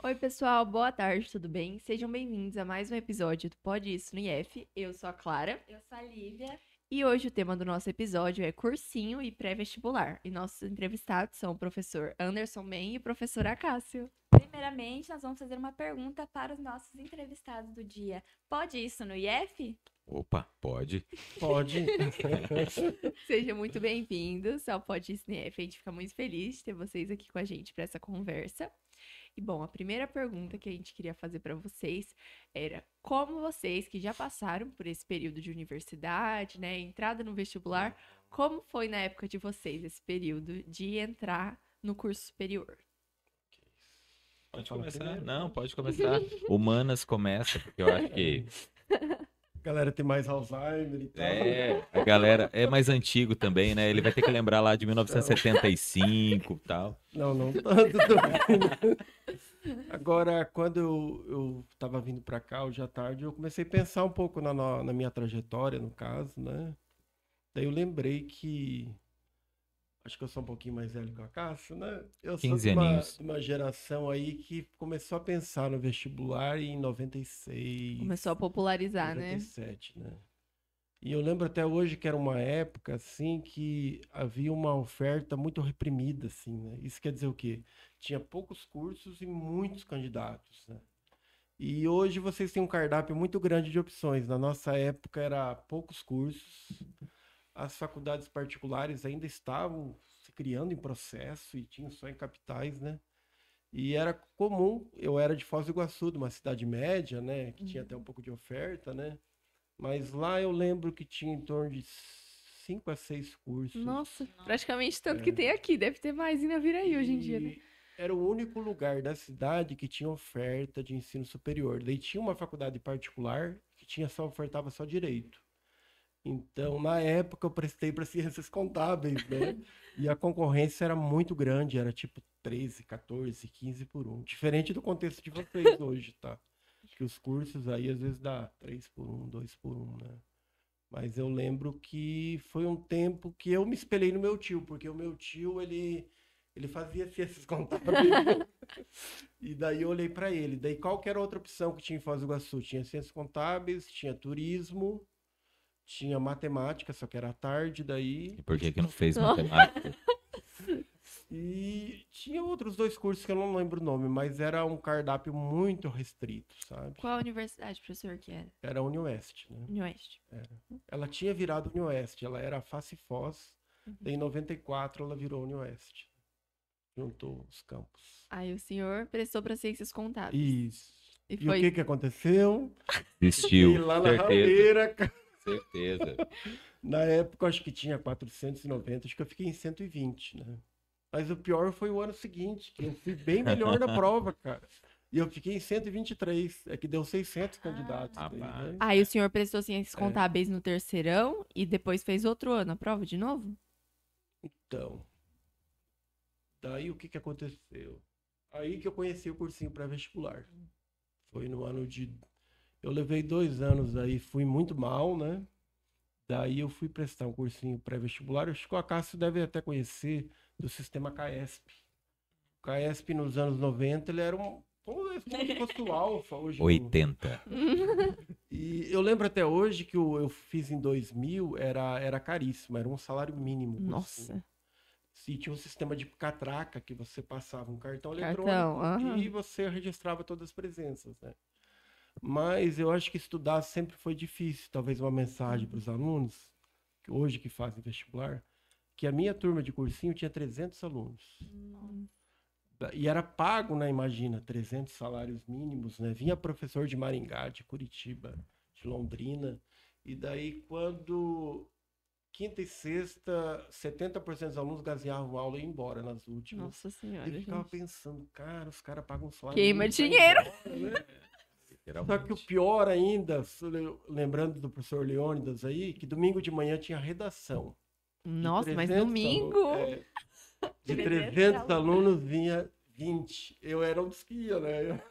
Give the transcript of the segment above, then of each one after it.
Oi, pessoal, boa tarde, tudo bem? Sejam bem-vindos a mais um episódio do Pode Isso no IF. Eu sou a Clara Eu sou a Lívia. e hoje o tema do nosso episódio é cursinho e pré-vestibular. E nossos entrevistados são o professor Anderson Men e o professor Acácio. Primeiramente, nós vamos fazer uma pergunta para os nossos entrevistados do dia. Pode isso no IF? Opa, pode. Pode. Sejam muito bem-vindos ao Pode Isso no IF. A gente fica muito feliz de ter vocês aqui com a gente para essa conversa. E bom, a primeira pergunta que a gente queria fazer para vocês era como vocês que já passaram por esse período de universidade, né, entrada no vestibular, como foi na época de vocês esse período de entrar no curso superior? Pode Fala começar. primeiro. Não, pode começar. Humanas começa, porque eu acho que A galera tem mais Alzheimer e tal. a galera é mais antigo também, né? Ele vai ter que lembrar lá de 1975 e tal. Não tanto também. Agora, quando eu tava vindo pra cá hoje à tarde, eu comecei a pensar um pouco na minha trajetória, no caso, né? Daí eu lembrei que... Acho que eu sou um pouquinho mais velho que a Cássio, né? Eu sou 15 aninhos. de uma geração aí que começou a pensar no vestibular em 96, Começou a popularizar, né? 97, né? E eu lembro até hoje que era uma época, assim, que havia uma oferta muito reprimida, assim, né? Isso quer dizer o quê? Tinha poucos cursos e muitos candidatos, né? E hoje vocês têm um cardápio muito grande de opções. Na nossa época era poucos cursos, as faculdades particulares ainda estavam se criando em processo e tinham só em capitais, né? E era comum, eu era de Foz do Iguaçu, de uma cidade média, né? Que tinha até um pouco de oferta, né? Mas lá eu lembro que tinha em torno de 5 a 6 cursos. Nossa, praticamente tanto que tem aqui, deve ter mais ainda vir aí hoje em dia, né? E era o único lugar da cidade que tinha oferta de ensino superior. Daí tinha uma faculdade particular que ofertava só direito. Então, na época, eu prestei para ciências contábeis, né? E a concorrência era muito grande, era tipo 13, 14, 15 por um. Diferente do contexto de vocês hoje, tá? Que os cursos aí às vezes dá 3 por um, 2 por um, né? Mas eu lembro que foi um tempo que eu me espelhei no meu tio, porque o meu tio, ele fazia ciências contábeis. E daí eu olhei para ele. Daí qual que era a outra opção que tinha em Foz do Iguaçu? Tinha ciências contábeis, tinha turismo, tinha matemática, só que era à tarde daí. E por que que não fez Não. matemática? E tinha outros dois cursos que eu não lembro o nome, mas era um cardápio muito restrito, sabe? Qual a universidade, professor, que era? Era a Unioeste, né? Unioeste. Ela tinha virado Unioeste, ela era a Face Foz, daí em 94 ela virou Unioeste. Juntou os campos. Aí o senhor prestou para ciências contábeis. Isso. E E foi o que que aconteceu? Desistiu. Fiquei lá na Certeza. rabeira, cara. Certeza. Na época, eu acho que tinha 490, acho que eu fiquei em 120, né? Mas o pior foi o ano seguinte, que eu fui bem melhor na prova, cara. E eu fiquei em 123, é que deu 600 candidatos. Daí, rapaz. né? Aí o senhor prestou ciências contábeis no terceirão e depois fez outro ano a prova de novo? Então, daí o que que aconteceu? Aí que eu conheci o cursinho pré-vestibular. Foi no ano de... Eu levei 2 anos aí, fui muito mal, né? Daí eu fui prestar um cursinho pré-vestibular. Acho que o Acácio deve até conhecer do sistema CAESP. O CAESP nos anos 90, ele era como se fosse o Alfa hoje. 80. E eu lembro até hoje que eu fiz em 2000, era caríssimo, era um salário mínimo. o cursinho. Nossa. Se tinha um sistema de catraca que você passava um cartão Cartão, eletrônico aham. e você registrava todas as presenças, né? Mas eu acho que estudar sempre foi difícil. Talvez uma mensagem para os alunos, que hoje que fazem vestibular, que a minha turma de cursinho tinha 300 alunos. E era pago, né? Imagina, 300 salários mínimos, né? Vinha professor de Maringá, de Curitiba, de Londrina. E daí, quando quinta e sexta, 70% dos alunos gaseavam aula e iam embora nas últimas. Nossa senhora, Eu ficava gente. pensando, cara, os caras pagam um salário Queima mínimo pra ir dinheiro. embora, né? Só que o pior ainda, lembrando do professor Leônidas aí, que domingo de manhã tinha redação. De Nossa, mas 300 domingo. de 300 300 alunos vinha 20. Eu era um dos que ia, né?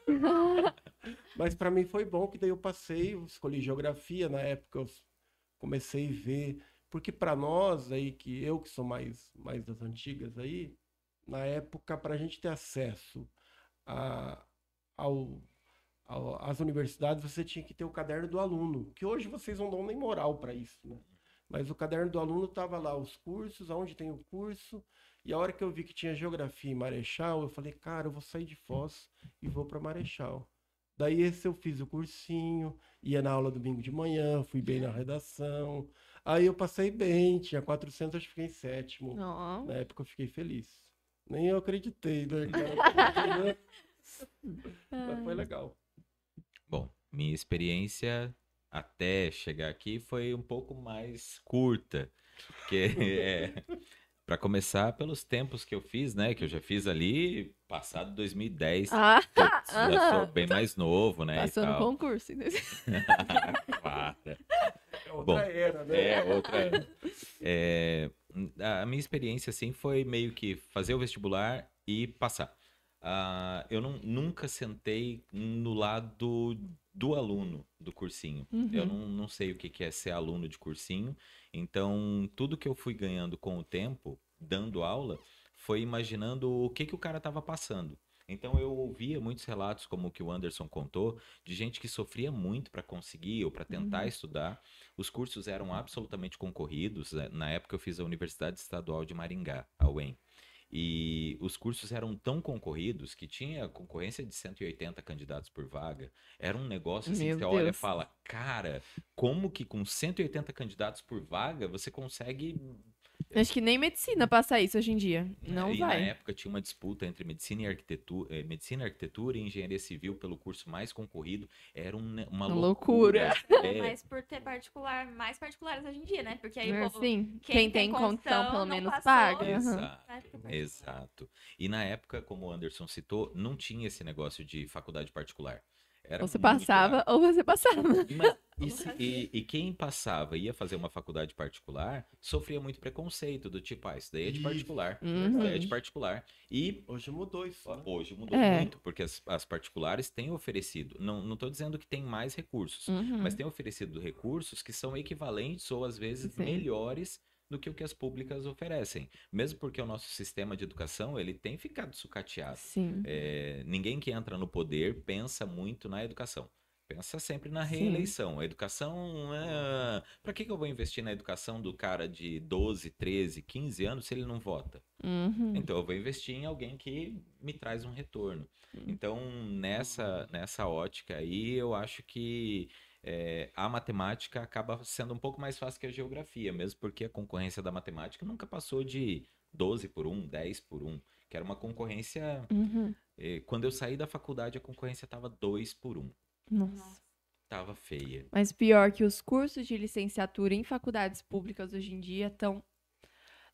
Mas para mim foi bom, que daí eu passei, eu escolhi geografia. Na época eu comecei a ver, porque para nós aí, que eu que sou mais das antigas aí, na época, para a gente ter acesso a às universidades, você tinha que ter o caderno do aluno, que hoje vocês não dão nem moral para isso, né? Mas o caderno do aluno tava lá, os cursos, aonde tem o curso, e a hora que eu vi que tinha geografia em Marechal, eu falei, cara, eu vou sair de Foz e vou para Marechal. Daí esse eu fiz o cursinho, ia na aula domingo de manhã, fui bem na redação. Aí eu passei bem, tinha 400, acho que fiquei em sétimo. Ó. Na época eu fiquei feliz. Nem eu acreditei, né, cara? Mas foi legal. Bom, minha experiência até chegar aqui foi um pouco mais curta, porque para começar pelos tempos que eu fiz, né, que eu já fiz ali passado 2010, Ah, já sou aham. bem mais novo, né, e Passou no tal. concurso. Para. É outra Bom, era, né? outra. A minha experiência, assim, foi meio que fazer o vestibular e passar. Eu nunca sentei no lado do aluno do cursinho. Eu Uhum. não sei o que é ser aluno de cursinho. Então, tudo que eu fui ganhando com o tempo, dando aula, foi imaginando o que o cara estava passando. Então, eu ouvia muitos relatos, como o que o Anderson contou, de gente que sofria muito para conseguir ou para tentar Uhum. estudar. Os cursos eram absolutamente concorridos. Na época, eu fiz a Universidade Estadual de Maringá, a UEM. E os cursos eram tão concorridos que tinha concorrência de 180 candidatos por vaga. Era um negócio assim que Meu você olha e Deus. fala, cara, como que com 180 candidatos por vaga você consegue. Acho que nem medicina passa isso hoje em dia. Não E na vai. época tinha uma disputa entre medicina, arquitetura e engenharia civil pelo curso mais concorrido. Era uma Uma loucura. loucura. Mas por ter mais particulares hoje em dia, né? Porque aí o povo, Assim, quem quem tem condição, condição pelo não menos passou. paga. Aham. Exato. Vai pro particular. Exato. E na época, como o Anderson citou, não tinha esse negócio de faculdade particular. Era Ou você muito passava, raro. ou você passava. Mas, Ou não fazia. e quem passava e ia fazer uma faculdade particular sofria muito preconceito, do tipo, isso daí é de Isso, particular, Uhum. isso daí é de particular. E Hoje mudou isso, né? hoje mudou É. muito, porque as particulares têm oferecido, não estou dizendo que tem mais recursos, Uhum. mas têm oferecido recursos que são equivalentes ou às vezes Sim. melhores do que o que as públicas oferecem. Mesmo porque o nosso sistema de educação ele tem ficado sucateado. Sim. Ninguém que entra no poder pensa muito na educação. Pensa sempre na Sim. reeleição. A educação, para que eu vou investir na educação do cara de 12, 13, 15 anos se ele não vota? Uhum. Então eu vou investir em alguém que me traz um retorno. Então nessa ótica aí eu acho que a matemática acaba sendo um pouco mais fácil que a geografia, mesmo porque a concorrência da matemática nunca passou de 12 por 1, 10 por 1, que era uma concorrência. Uhum. Quando eu saí da faculdade a concorrência estava 2 por 1. Nossa. Tava feia. Mas pior que os cursos de licenciatura em faculdades públicas hoje em dia estão.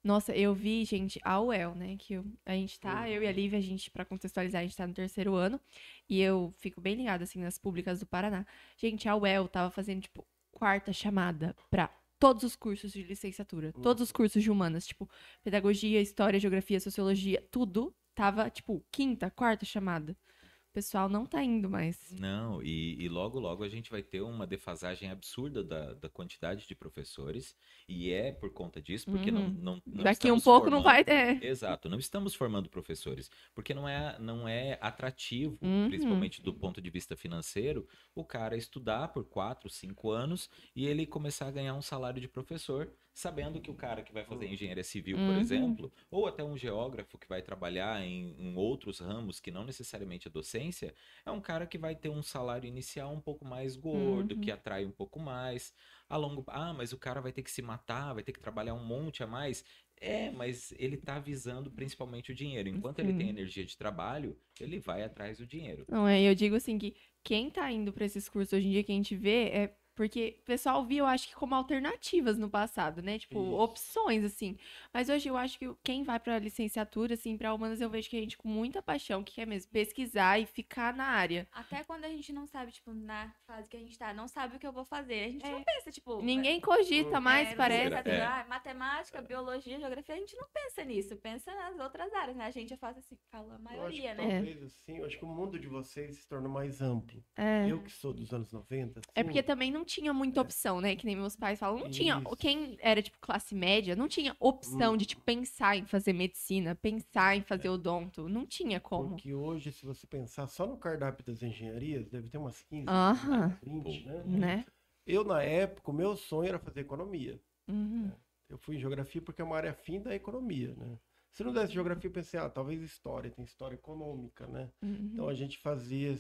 Nossa, eu vi, gente, a UEL, né? Que a gente tá, eu e a Lívia, pra contextualizar, a gente tá no 3º ano. E eu fico bem ligada, assim, nas públicas do Paraná. Gente, a UEL tava fazendo, tipo, 4ª chamada pra todos os cursos de licenciatura. Todos os cursos de humanas, tipo, pedagogia, história, geografia, sociologia, tudo tava, tipo, 5ª, 4ª chamada. O pessoal não tá indo mais. Não, e logo logo a gente vai ter uma defasagem absurda da quantidade de professores, e é por conta disso, porque não Daqui um estamos pouco não formando. vai. Exato, não estamos formando professores, porque não é atrativo, Uhum. principalmente do ponto de vista financeiro, o cara estudar por 4, 5 anos e ele começar a ganhar um salário de professor, sabendo que o cara que vai fazer engenharia civil, por Uhum. exemplo, ou até um geógrafo que vai trabalhar em outros ramos que não necessariamente a docência, é um cara que vai ter um salário inicial um pouco mais gordo, que atrai um pouco mais. Mas o cara vai ter que se matar, vai ter que trabalhar um monte a mais. Mas ele tá visando principalmente o dinheiro. Enquanto ele tem Sim. energia de trabalho, ele vai atrás do dinheiro. Não, eu digo assim que quem tá indo pra esses cursos hoje em dia que a gente vê é porque o pessoal via, eu acho que como alternativas no passado, né? Tipo, Isso. opções, assim. Mas hoje eu acho que quem vai pra licenciatura, assim, pra humanas, eu vejo que a gente com muita paixão, que quer mesmo pesquisar e ficar na área. Até quando a gente não sabe, tipo, na fase que a gente tá, não sabe o que eu vou fazer. A gente não pensa, tipo. Ninguém cogita mais, parece. Licenciatura, matemática, biologia, geografia, a gente não pensa nisso, pensa nas outras áreas, né? A gente faz assim, fala a Eu acho maioria, que né? talvez assim, eu acho que o mundo de vocês se tornou mais amplo. É. Eu que sou dos anos 90, É assim, porque também não não tinha muita opção, né? Que nem meus pais falam. Não tinha. Isso. Quem era, tipo, classe média, não tinha opção de, tipo, pensar em fazer medicina, pensar em fazer odonto. Não tinha como. Porque hoje, se você pensar só no cardápio das engenharias, deve ter umas 15, Aham. 20, né? Né? Eu, na época, o meu sonho era fazer economia. Uhum. Eu fui em geografia porque é uma área afim da economia, né? Se não desse geografia, eu pensei, talvez história, tem história econômica, né? Uhum. Então a gente fazia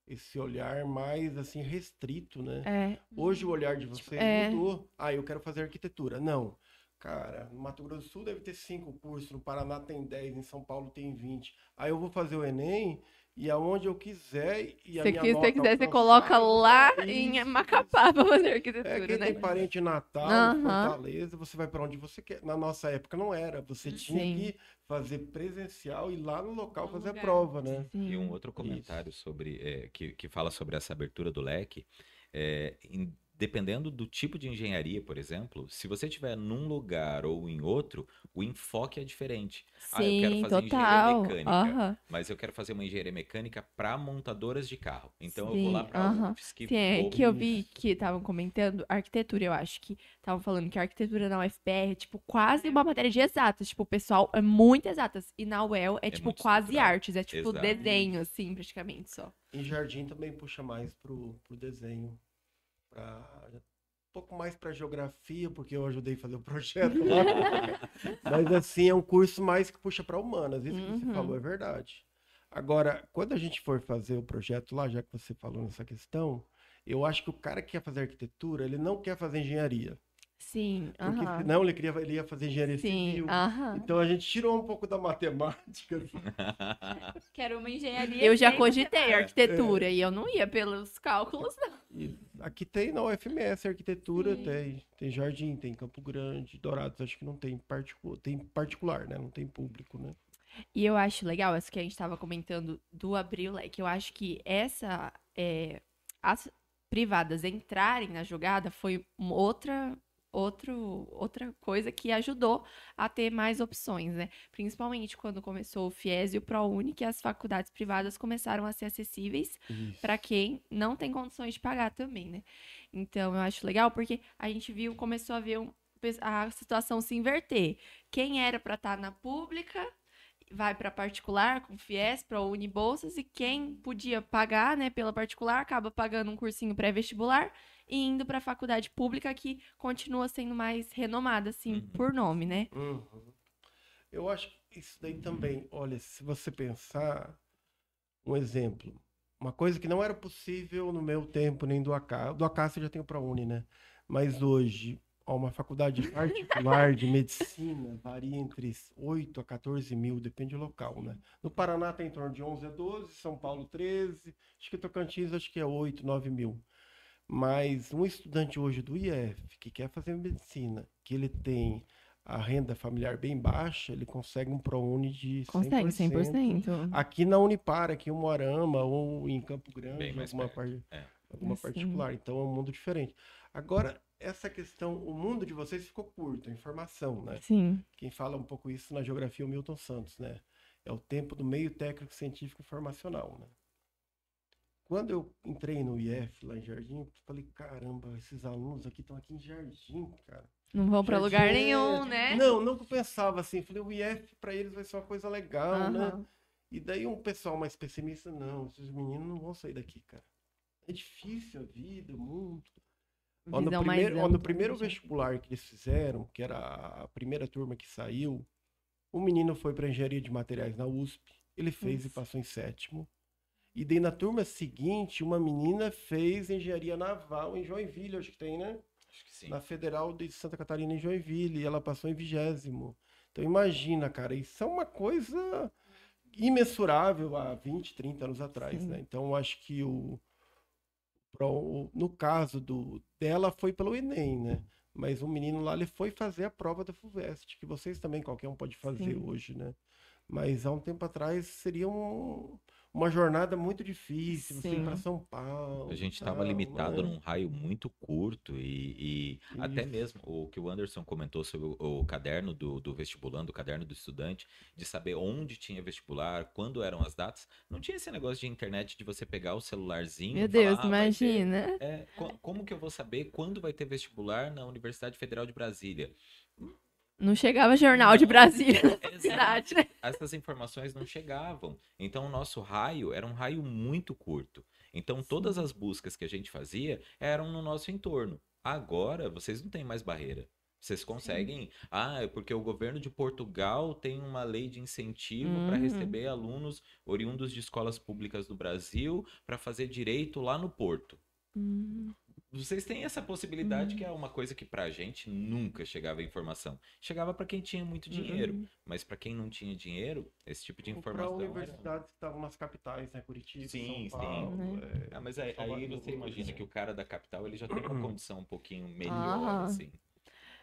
esse olhar mais, assim, restrito, né? É. Hoje o olhar de vocês mudou. Eu quero fazer arquitetura. Não. Cara, no Mato Grosso do Sul deve ter 5 cursos, no Paraná tem 10, em São Paulo tem 20. Aí eu vou fazer o Enem e aonde eu quiser e a Se minha você nota quiser, você alcançar, coloca eu vou lá pra em isso. Macapá pra fazer arquitetura, Quem né? tem parente em Natal, Aham. Fortaleza, você vai para onde você quer. Na nossa época não era. Você tinha Sim. que fazer presencial e ir lá no local No fazer a lugar. prova, né? E um Sim. outro comentário sobre que fala sobre essa abertura do leque, dependendo do tipo de engenharia, por exemplo, se você estiver num lugar ou em outro, o enfoque é diferente. Eu quero Sim, fazer engenharia total. mecânica, Aham. mas eu quero fazer uma engenharia mecânica para montadoras de carro. Então eu vou lá Sim, para a aham. UFSC, Sim, é vou que eu vi que estavam comentando arquitetura, eu acho que estavam falando que a arquitetura na UFPR é, tipo, quase uma matéria de exatas. Tipo, o pessoal é muito exatas. E na UEL é, tipo, muito quase estruturado. artes. É, tipo, Exato. desenho, assim, praticamente só. Em Jardim também puxa mais pro desenho. Um pouco mais para geografia, porque eu ajudei a fazer o projeto lá. Mas assim, é um curso mais que puxa para humanas. Isso que você Uhum. falou é verdade. Agora, quando a gente for fazer o projeto lá, já que você falou nessa questão, eu acho que o cara que quer fazer arquitetura, ele não quer fazer engenharia. Sim, Porque aham. senão ele ia fazer engenharia Sim, civil. aham. Então a gente tirou um pouco da matemática. Quero uma engenharia. Eu já sem cogitei matemática. arquitetura e eu não ia pelos cálculos, não. E aqui tem na UFMS arquitetura, Sim. tem Jardim, tem Campo Grande, Dourados, acho que não tem tem particular, né? Não tem público, né? E eu acho legal, essa que a gente estava comentando do abrir o leque. Eu acho que as privadas entrarem na jogada foi outra coisa que ajudou a ter mais opções, né? Principalmente quando começou o FIES e o ProUni, que as faculdades privadas começaram a ser acessíveis para quem não tem condições de pagar também, né? Então, eu acho legal porque a gente começou a ver a situação se inverter. Quem era para estar na pública vai para particular, com FIES, ProUni, bolsas, e quem podia pagar, né, pela particular, acaba pagando um cursinho pré-vestibular e indo para a faculdade pública, que continua sendo mais renomada, assim, por nome, né? Uhum. Eu acho que isso daí também, olha, se você pensar, um exemplo, uma coisa que não era possível no meu tempo, nem do AK. Do AK você já tem o ProUni, né? Mas hoje, uma faculdade particular de medicina varia entre 8 a 14 mil, depende do local, né? No Paraná tem em torno de 11 a 12, São Paulo 13, acho que Tocantins acho que é 8, 9 mil. Mas um estudante hoje do IF que quer fazer medicina, que ele tem a renda familiar bem baixa, ele consegue um ProUni de 100%. Consegue, 100%. Aqui na Unipar, aqui em Moarama ou em Campo Grande, Bem mais alguma perto. alguma Assim. particular. Então é um mundo diferente. Agora, essa questão, o mundo de vocês ficou curto, a informação, né? Sim. Quem fala um pouco isso na geografia é o Milton Santos, né? É o tempo do meio técnico científico informacional, né? Quando eu entrei no IF lá em Jardim, eu falei, caramba, esses alunos aqui estão aqui em Jardim, cara. Não vão para Jardim lugar nenhum, né? Não que eu pensava assim, falei, o IF para eles vai ser uma coisa legal, né? Aham. E daí um pessoal mais pessimista, não, esses meninos não vão sair daqui, cara. É difícil a vida, o mundo. Visão mais No ampla, primeiro né, já. vestibular que eles fizeram, que era a primeira turma que saiu, o menino foi para engenharia de materiais na USP, ele fez e Isso. passou em 7º. E daí na turma seguinte, uma menina fez engenharia naval em Joinville, acho que tem, né? Acho que sim. Na Federal de Santa Catarina em Joinville, e ela passou em 20º. Então imagina, cara, isso é uma coisa imensurável há 20, 30 anos atrás, Sim. né? Então eu acho que no caso dela foi pelo Enem, né? Mas o menino lá, ele foi fazer a prova da FUVEST, que vocês também, qualquer um pode fazer Sim. hoje, né? Mas há um tempo atrás seria uma jornada muito difícil, você ir Sim. para São Paulo. A gente estava tal, limitado né? num raio muito curto e até Isso. mesmo o que o Anderson comentou sobre o caderno do vestibulando, o caderno do estudante, de saber onde tinha vestibular, quando eram as datas. Não tinha esse negócio de internet de você pegar o celularzinho Meu e falar, Deus, vai ter. imagina. Como que eu vou saber quando vai ter vestibular na Universidade Federal de Brasília? Não chegava jornal de Não, Brasília na exato. cidade, né? Essas informações não chegavam. Então, o nosso raio era um raio muito curto. Então, todas Sim. as buscas que a gente fazia eram no nosso entorno. Agora, vocês não têm mais barreira. Vocês conseguem. Ah, é porque o governo de Portugal tem uma lei de incentivo para Uhum. receber alunos oriundos de escolas públicas do Brasil para fazer direito lá no Porto. Uhum. Vocês têm essa possibilidade que é uma coisa que pra gente nunca chegava a informação. Chegava pra quem tinha muito dinheiro, Uhum. mas pra quem não tinha dinheiro, esse tipo de Ou para informação era... universidades que estavam nas capitais, né? Curitiba, Sim, São sim. Paulo, Né? Ah, mas aí Salvador. você imagina que o cara da capital ele já tem uma condição um pouquinho melhor, Aham. assim.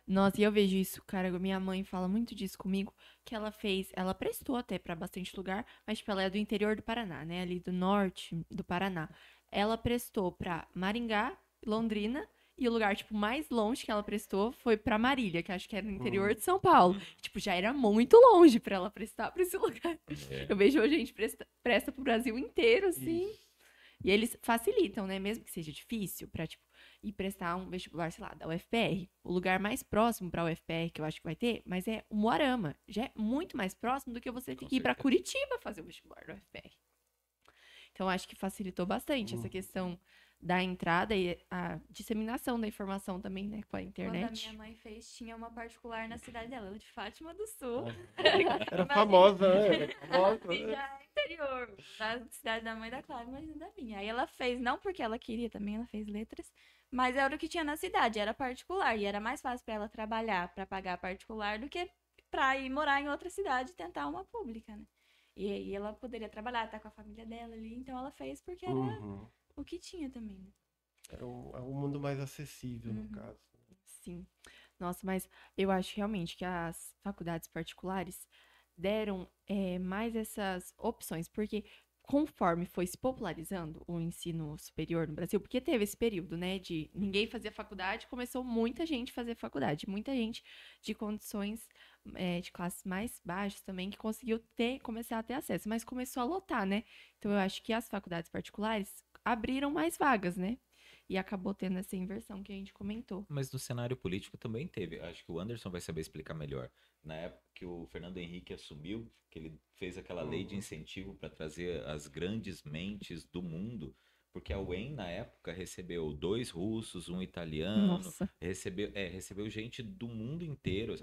Nossa, e eu vejo isso, cara. Minha mãe fala muito disso comigo, que ela prestou até pra bastante lugar, mas tipo, ela é do interior do Paraná, né? Ali do norte do Paraná. Ela prestou pra Maringá, Londrina, e o lugar, tipo, mais longe que ela prestou foi pra Marília, que acho que era no interior de São Paulo. Tipo, já era muito longe pra ela prestar pra esse lugar. É. Eu vejo hoje a gente presta pro Brasil inteiro, assim. Isso. E eles facilitam, né? Mesmo que seja difícil pra, tipo, ir prestar um vestibular, sei lá, da UFPR. O lugar mais próximo pra UFPR que eu acho que vai ter, mas é o Moarama. Já é muito mais próximo do que você ter Com que ir pra certeza. Curitiba fazer o vestibular da UFPR. Então, acho que facilitou bastante essa questão da entrada e a disseminação da informação também, né, com a Quando a internet. minha mãe fez, tinha uma particular na cidade dela, ela de Fátima do Sul. Era famosa, né? Era famosa, E né? já é interior, da cidade da mãe da Clara, imagina da minha. Aí ela fez, não porque ela queria também, ela fez letras, mas era o que tinha na cidade, era particular. E era mais fácil pra ela trabalhar, pra pagar particular, do que pra ir morar em outra cidade e tentar uma pública, né? E aí ela poderia trabalhar, tá com a família dela ali, então ela fez porque era Uhum. o que tinha também, né? Era um mundo mais acessível, no caso. Sim. Nossa, mas eu acho realmente que as faculdades particulares deram mais essas opções, porque conforme foi se popularizando o ensino superior no Brasil, porque teve esse período, né, de ninguém fazia faculdade, começou muita gente a fazer faculdade, muita gente de condições de classes mais baixas também que conseguiu começar a ter acesso, mas começou a lotar, né? Então eu acho que as faculdades particulares abriram mais vagas, né? E acabou tendo essa inversão que a gente comentou. Mas no cenário político também teve. Acho que o Anderson vai saber explicar melhor. Na época que o Fernando Henrique assumiu, que ele fez aquela lei de incentivo para trazer as grandes mentes do mundo, porque a UEM, na época, recebeu 2 russos, um italiano, Nossa. recebeu gente do mundo inteiro,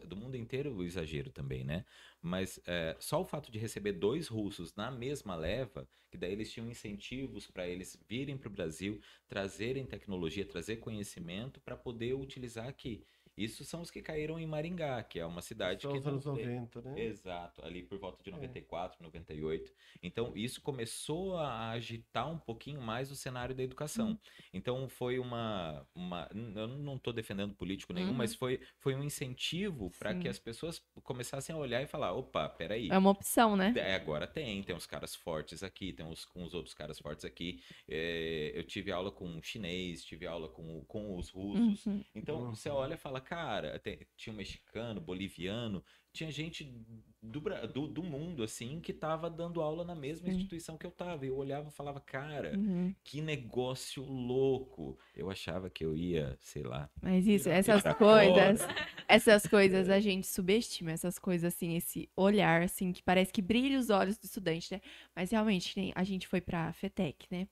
o exagero também, né? Mas só o fato de receber 2 russos na mesma leva, que daí eles tinham incentivos para eles virem para o Brasil, trazerem tecnologia, trazer conhecimento para poder utilizar aqui. Isso são os que caíram em Maringá, que é uma cidade Só que os não anos tem. 90, né? Exato, ali por volta de 94, 98. Então, isso começou a agitar um pouquinho mais o cenário da educação. Então, foi eu não estou defendendo político nenhum, Uhum. mas foi um incentivo para que Sim. as pessoas começassem a olhar e falar: opa, peraí. É uma opção, né? Agora tem uns caras fortes aqui, tem uns outros caras fortes aqui. Eu tive aula com um chinês, tive aula com os russos. Uhum. Então você olha e fala, cara, tinha um mexicano, boliviano, tinha gente do mundo, assim, que tava dando aula na mesma Sim. instituição que eu tava. Eu olhava e falava, cara, Uhum. que negócio louco. Eu achava que eu ia, sei lá. Mas isso, Virar essas coisas a gente subestima, essas coisas assim, esse olhar assim que parece que brilha os olhos do estudante, né? Mas realmente a gente foi pra FETEC, né?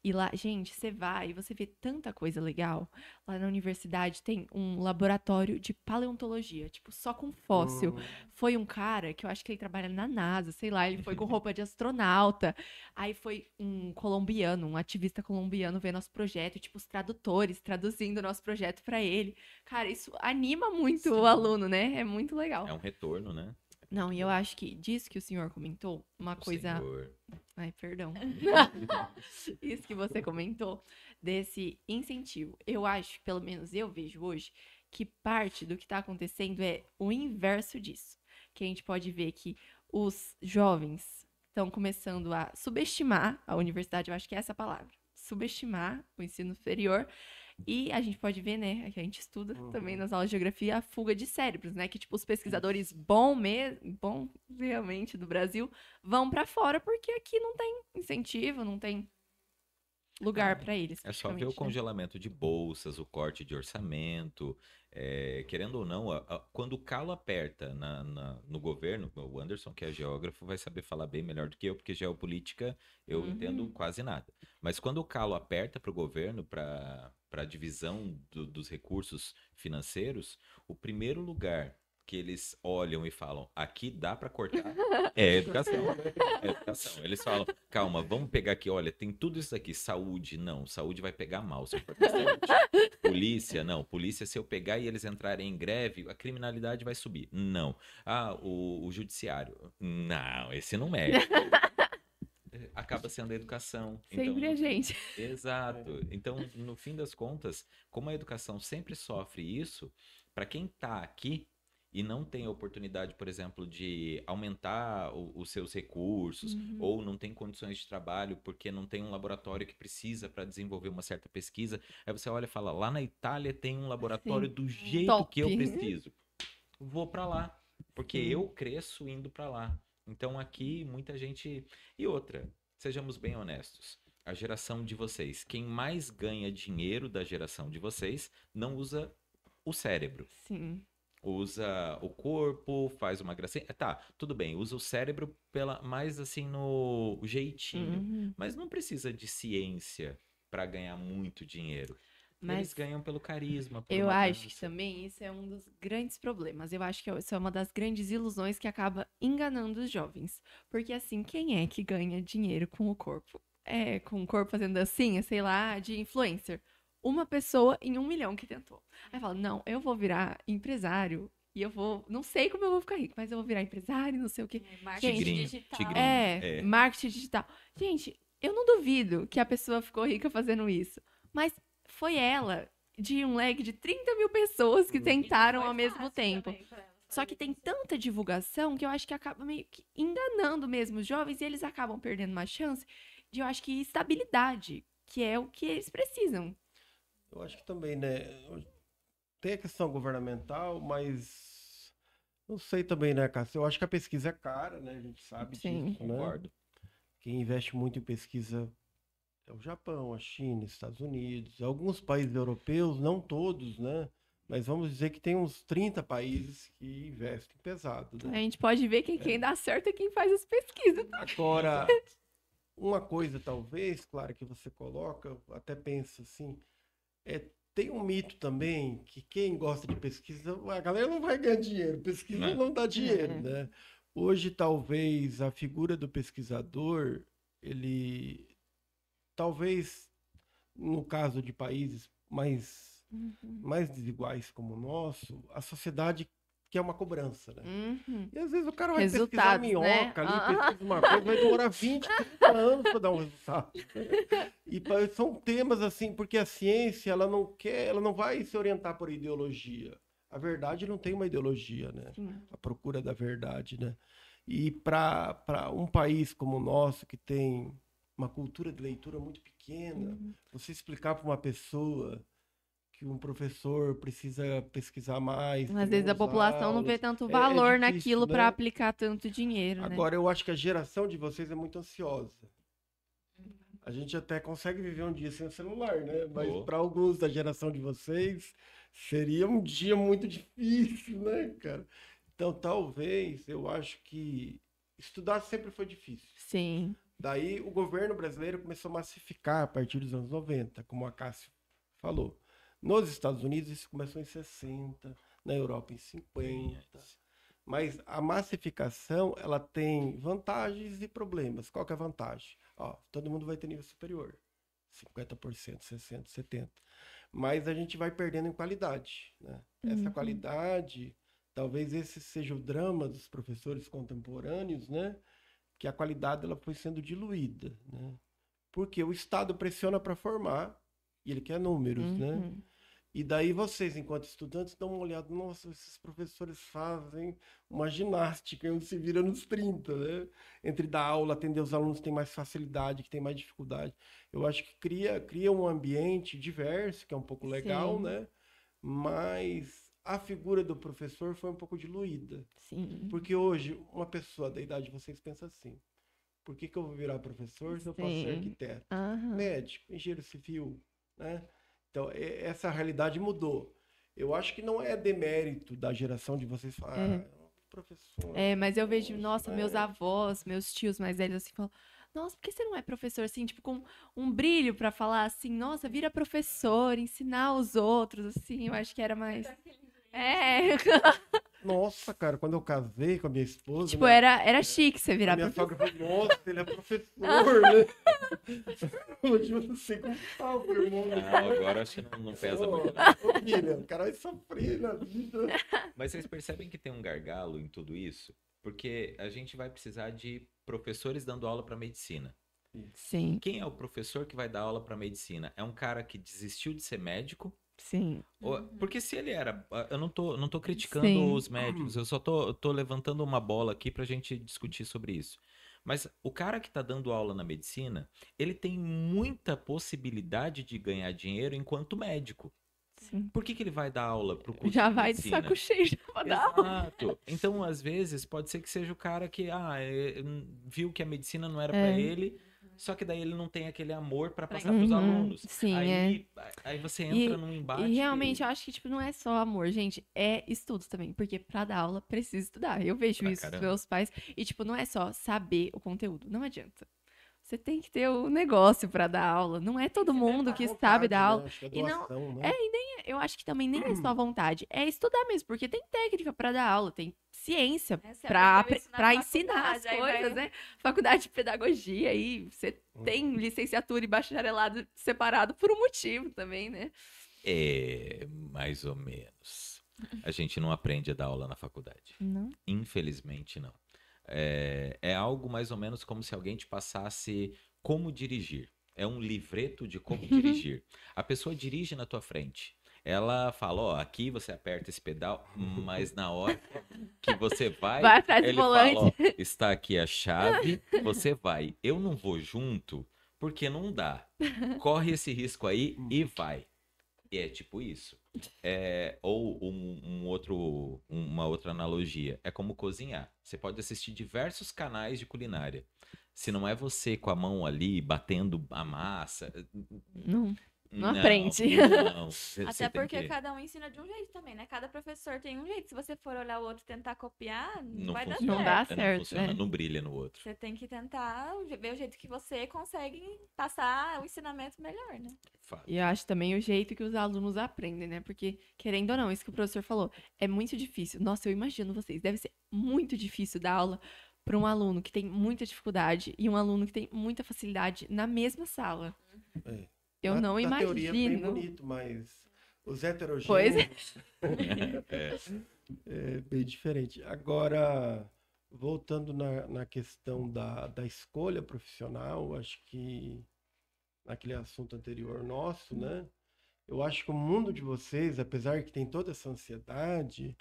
E lá, gente, você vai e você vê tanta coisa legal. Lá na universidade tem um laboratório de paleontologia, tipo, só com fóssil. Foi um cara que eu acho que ele trabalha na NASA, sei lá, ele foi com roupa de astronauta. Aí foi um colombiano, um ativista colombiano ver nosso projeto, tipo, os tradutores traduzindo o nosso projeto pra ele. Cara, isso anima muito o aluno, né? É muito legal. É um retorno, né? Não, e eu acho que disso que o senhor comentou, uma O coisa. senhor. Ai, perdão. Isso que você comentou, desse incentivo. Eu acho, pelo menos eu vejo hoje, que parte do que está acontecendo é o inverso disso. Que a gente pode ver que os jovens estão começando a subestimar a universidade, eu acho que é essa a palavra, subestimar o ensino superior. E a gente pode ver, né, que a gente estuda também nas aulas de geografia, a fuga de cérebros, né, que tipo os pesquisadores bom realmente do Brasil vão pra fora porque aqui não tem incentivo, não tem lugar pra eles. É só ver o praticamente, né? congelamento de bolsas, o corte de orçamento. Querendo ou não, quando o calo aperta no governo, o Anderson, que é geógrafo, vai saber falar bem melhor do que eu, porque geopolítica eu entendo quase nada. Mas quando o calo aperta para o governo, para a divisão dos recursos financeiros, o primeiro lugar que eles olham e falam, aqui dá para cortar, é educação. É educação. Eles falam, calma, vamos pegar aqui, olha, tem tudo isso aqui, saúde, não, saúde vai pegar mal se eu for pra saúde. Polícia, não, polícia se eu pegar e eles entrarem em greve, a criminalidade vai subir. Não. O judiciário, não, esse não mexe. Acaba sendo a educação. Sempre a gente. Exato. Então, no fim das contas, como a educação sempre sofre isso, para quem está aqui e não tem a oportunidade, por exemplo, de aumentar os seus recursos, ou não tem condições de trabalho porque não tem um laboratório que precisa para desenvolver uma certa pesquisa, aí você olha e fala, lá na Itália tem um laboratório do jeito Top. que eu preciso. Vou para lá, porque eu cresço indo para lá. Então aqui muita gente... E outra, sejamos bem honestos, a geração de vocês, quem mais ganha dinheiro da geração de vocês não usa o cérebro. Sim. Usa o corpo, faz uma gracinha. Tá, tudo bem, usa o cérebro mais assim no jeitinho. Mas não precisa de ciência para ganhar muito dinheiro. Mas eles ganham pelo carisma. Por eu uma acho que dança. também isso é um dos grandes problemas. Eu acho que isso é uma das grandes ilusões que acaba enganando os jovens. Porque assim, quem é que ganha dinheiro com o corpo? Com o corpo fazendo dancinha, sei lá, de influencer. Uma pessoa em 1 milhão que tentou. Aí fala, não, eu vou virar empresário e eu vou, não sei como eu vou ficar rico, mas eu vou virar empresário, não sei o quê. Marketing Tigrinho, digital. tigrinho. Marketing digital. Gente, eu não duvido que a pessoa ficou rica fazendo isso, mas foi ela, de um leg de 30 mil pessoas que tentaram ao mesmo tempo. Só que tem tanta divulgação que eu acho que acaba meio que enganando mesmo os jovens e eles acabam perdendo uma chance de, eu acho que, estabilidade, que é o que eles precisam. Eu acho que também, né? Tem a questão governamental, mas não sei também, né, Cássio? Eu acho que a pesquisa é cara, né? A gente sabe Sim. disso, né? Concordo. Quem investe muito em pesquisa é o Japão, a China, Estados Unidos, alguns países europeus, não todos, né? Mas vamos dizer que tem uns 30 países que investem pesado, A né? gente pode ver que quem dá certo é quem faz as pesquisas. Agora, uma coisa talvez, claro, que você coloca, eu até penso assim, tem um mito também que quem gosta de pesquisa, a galera não vai ganhar dinheiro, pesquisa não dá dinheiro, né? Hoje, talvez, a figura do pesquisador, ele, talvez, no caso de países mais desiguais como o nosso, a sociedade quer uma cobrança, né? E às vezes o cara vai pesquisar Resultados, minhoca né? ali, pesquisa uma coisa, vai demorar 20, 30 anos para dar um resultado. E são temas assim, porque a ciência, ela não vai se orientar por ideologia. A verdade não tem uma ideologia, né? A procura da verdade, né? E para um país como o nosso, que tem uma cultura de leitura muito pequena, você explicar para uma pessoa que um professor precisa pesquisar mais. Às vezes a população não vê tanto valor naquilo para aplicar tanto dinheiro, né? Agora, eu acho que a geração de vocês é muito ansiosa. A gente até consegue viver um dia sem o celular, né? Mas para alguns da geração de vocês, seria um dia muito difícil, né, cara? Então, talvez, eu acho que estudar sempre foi difícil. Sim. Daí, o governo brasileiro começou a massificar a partir dos anos 90, como a Cássio falou. Nos Estados Unidos, isso começou em 60, na Europa em 50. Mas a massificação, ela tem vantagens e problemas. Qual que é a vantagem? Todo mundo vai ter nível superior. 50%, 60%, 70%. Mas a gente vai perdendo em qualidade, né? Essa qualidade, talvez esse seja o drama dos professores contemporâneos, né? Que a qualidade ela foi sendo diluída, né? Porque o Estado pressiona para formar, e ele quer números, né? E daí vocês, enquanto estudantes, dão uma olhada, nossa, esses professores fazem uma ginástica, onde se vira nos 30, né? Entre dar aula, atender os alunos que têm mais facilidade, que têm mais dificuldade. Eu acho que cria um ambiente diverso, que é um pouco legal, Sim. né? Mas a figura do professor foi um pouco diluída. Sim. Porque hoje, uma pessoa da idade de vocês pensa assim, por que eu vou virar professor se eu posso ser Sim. arquiteto, Aham. médico, engenheiro civil, né? Então, essa realidade mudou. Eu acho que não é demérito da geração de vocês falar, professor. É, mas eu vejo, poxa, nossa, né? meus avós, meus tios mais velhos assim, falam, nossa, por que você não é professor assim, tipo, com um brilho pra falar assim, nossa, vira professor, ensinar os outros, assim, eu acho que era mais. É, Nossa, cara, quando eu casei com a minha esposa, tipo, era chique você a virar minha professor. sogra falou, nossa, ele é professor, né? Hoje eu não sei como tá o meu irmão. Não, agora acho que não pesa muito. Ô, Guilherme, o cara vai sofrer na vida. Mas vocês percebem que tem um gargalo em tudo isso? Porque a gente vai precisar de professores dando aula para medicina. Sim, Quem é o professor que vai dar aula para medicina? É um cara que desistiu de ser médico? sim, Porque se ele era. Eu não tô criticando Sim. os médicos, eu só tô levantando uma bola aqui pra gente discutir sobre isso. Mas o cara que tá dando aula na medicina, ele tem muita possibilidade de ganhar dinheiro enquanto médico. sim. Por que ele vai dar aula pro curso Já de vai de medicina? saco cheio já pra dar aula. Exato. Então, às vezes, pode ser que seja o cara que viu que a medicina não era pra ele, só que daí ele não tem aquele amor pra passar pros Uhum, alunos. sim, Aí você entra num embate. E realmente eu acho que, tipo, não é só amor, gente, é estudos também, porque pra dar aula precisa estudar. Eu vejo Pra isso dos caramba. meus pais, e, tipo, não é só saber o conteúdo, não adianta. Você tem que ter o negócio pra dar aula. Não é todo mundo que sabe dar aula. Acho que é E não, doação, né? eu acho que também nem é só vontade, é estudar mesmo, porque tem técnica pra dar aula, tem ciência Essa é pra, aprendeu isso na pra ensinar as faculdade, aí coisas, vai- né? Faculdade de pedagogia, aí você tem licenciatura e bacharelado separado por um motivo também, né? Mais ou menos. A gente não aprende a dar aula na faculdade. Não. Infelizmente, não. É algo mais ou menos como se alguém te passasse como dirigir. É um livreto de como dirigir. A pessoa dirige na tua frente. Ela fala, ó, aqui você aperta esse pedal, mas na hora que você vai Vai atrás do ele fala, volante. ó, está aqui a chave, você vai. Eu não vou junto porque não dá. Corre esse risco aí e vai. E é tipo isso. Ou uma outra analogia. É como cozinhar. Você pode assistir diversos canais de culinária. Se não é você com a mão ali batendo a massa. Não aprende. Não. Até porque cada um ensina de um jeito também, né? Cada professor tem um jeito. Se você for olhar o outro e tentar copiar, não vai dar funciona. Não dá certo. certo, Não funciona, é. não brilha no outro. Você tem que tentar ver o jeito que você consegue passar o ensinamento melhor, né? Fato. E eu acho também o jeito que os alunos aprendem, né? Porque, querendo ou não, isso que o professor falou, é muito difícil. Nossa, eu imagino vocês, deve ser muito difícil dar aula para um aluno que tem muita dificuldade e um aluno que tem muita facilidade na mesma sala. É. Eu não Na teoria é bem imagino. bonito, mas os heterogêneos Pois é. é bem diferente. Agora, voltando na questão da escolha profissional, acho que naquele assunto anterior nosso, né? Eu acho que o mundo de vocês, apesar que tem toda essa ansiedade,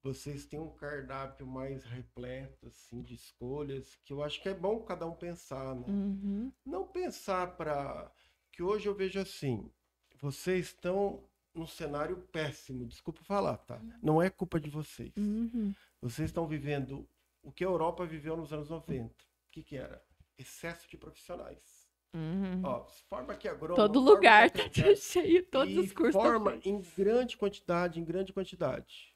vocês têm um cardápio mais repleto, assim, de escolhas, que eu acho que é bom cada um pensar, né? Uhum. Não pensar para... Que hoje eu vejo assim, vocês estão num cenário péssimo, desculpa falar, tá? Não é culpa de vocês. Uhum. Vocês estão vivendo o que a Europa viveu nos anos 90. O que era? Excesso de profissionais. Uhum. Ó, forma que agrônomo... Todo forma lugar tá secretário, cheio, todos e os cursos. tão forma cheios. em grande quantidade, em grande quantidade.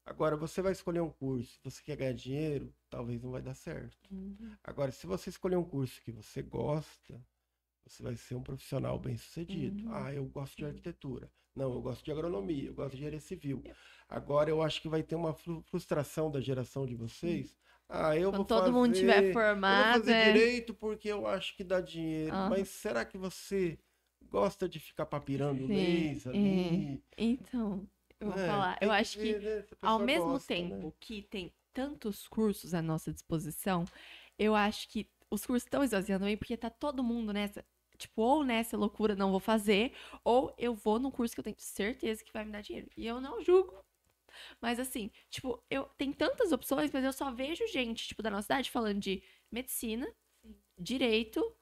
Agora, você vai escolher um curso, você quer ganhar dinheiro, talvez não vai dar certo. Uhum. Agora, se você escolher um curso que você gosta, você vai ser um profissional bem-sucedido. Uhum. Ah, eu gosto de arquitetura. Não, eu gosto de agronomia, eu gosto de engenharia civil. Agora, eu acho que vai ter uma frustração da geração de vocês. Ah, eu Quando vou todo mundo fazer... tiver Eu vou formado, fazer direito porque eu acho que dá dinheiro. Ah. Mas será que você gosta de ficar papirando Sim, leis ali? Então, eu vou Né? falar. Tem Eu acho que ver, né, se a ao pessoa mesmo gosta, né? tempo que tem tantos cursos à nossa disposição, eu acho que os cursos estão esvaziando aí porque tá todo mundo nessa. tipo, ou nessa loucura não vou fazer, ou eu vou num curso que eu tenho certeza que vai me dar dinheiro. E eu não julgo. Mas assim, tipo, eu tem tantas opções, mas eu só vejo gente, tipo, da nossa cidade falando de medicina, direito,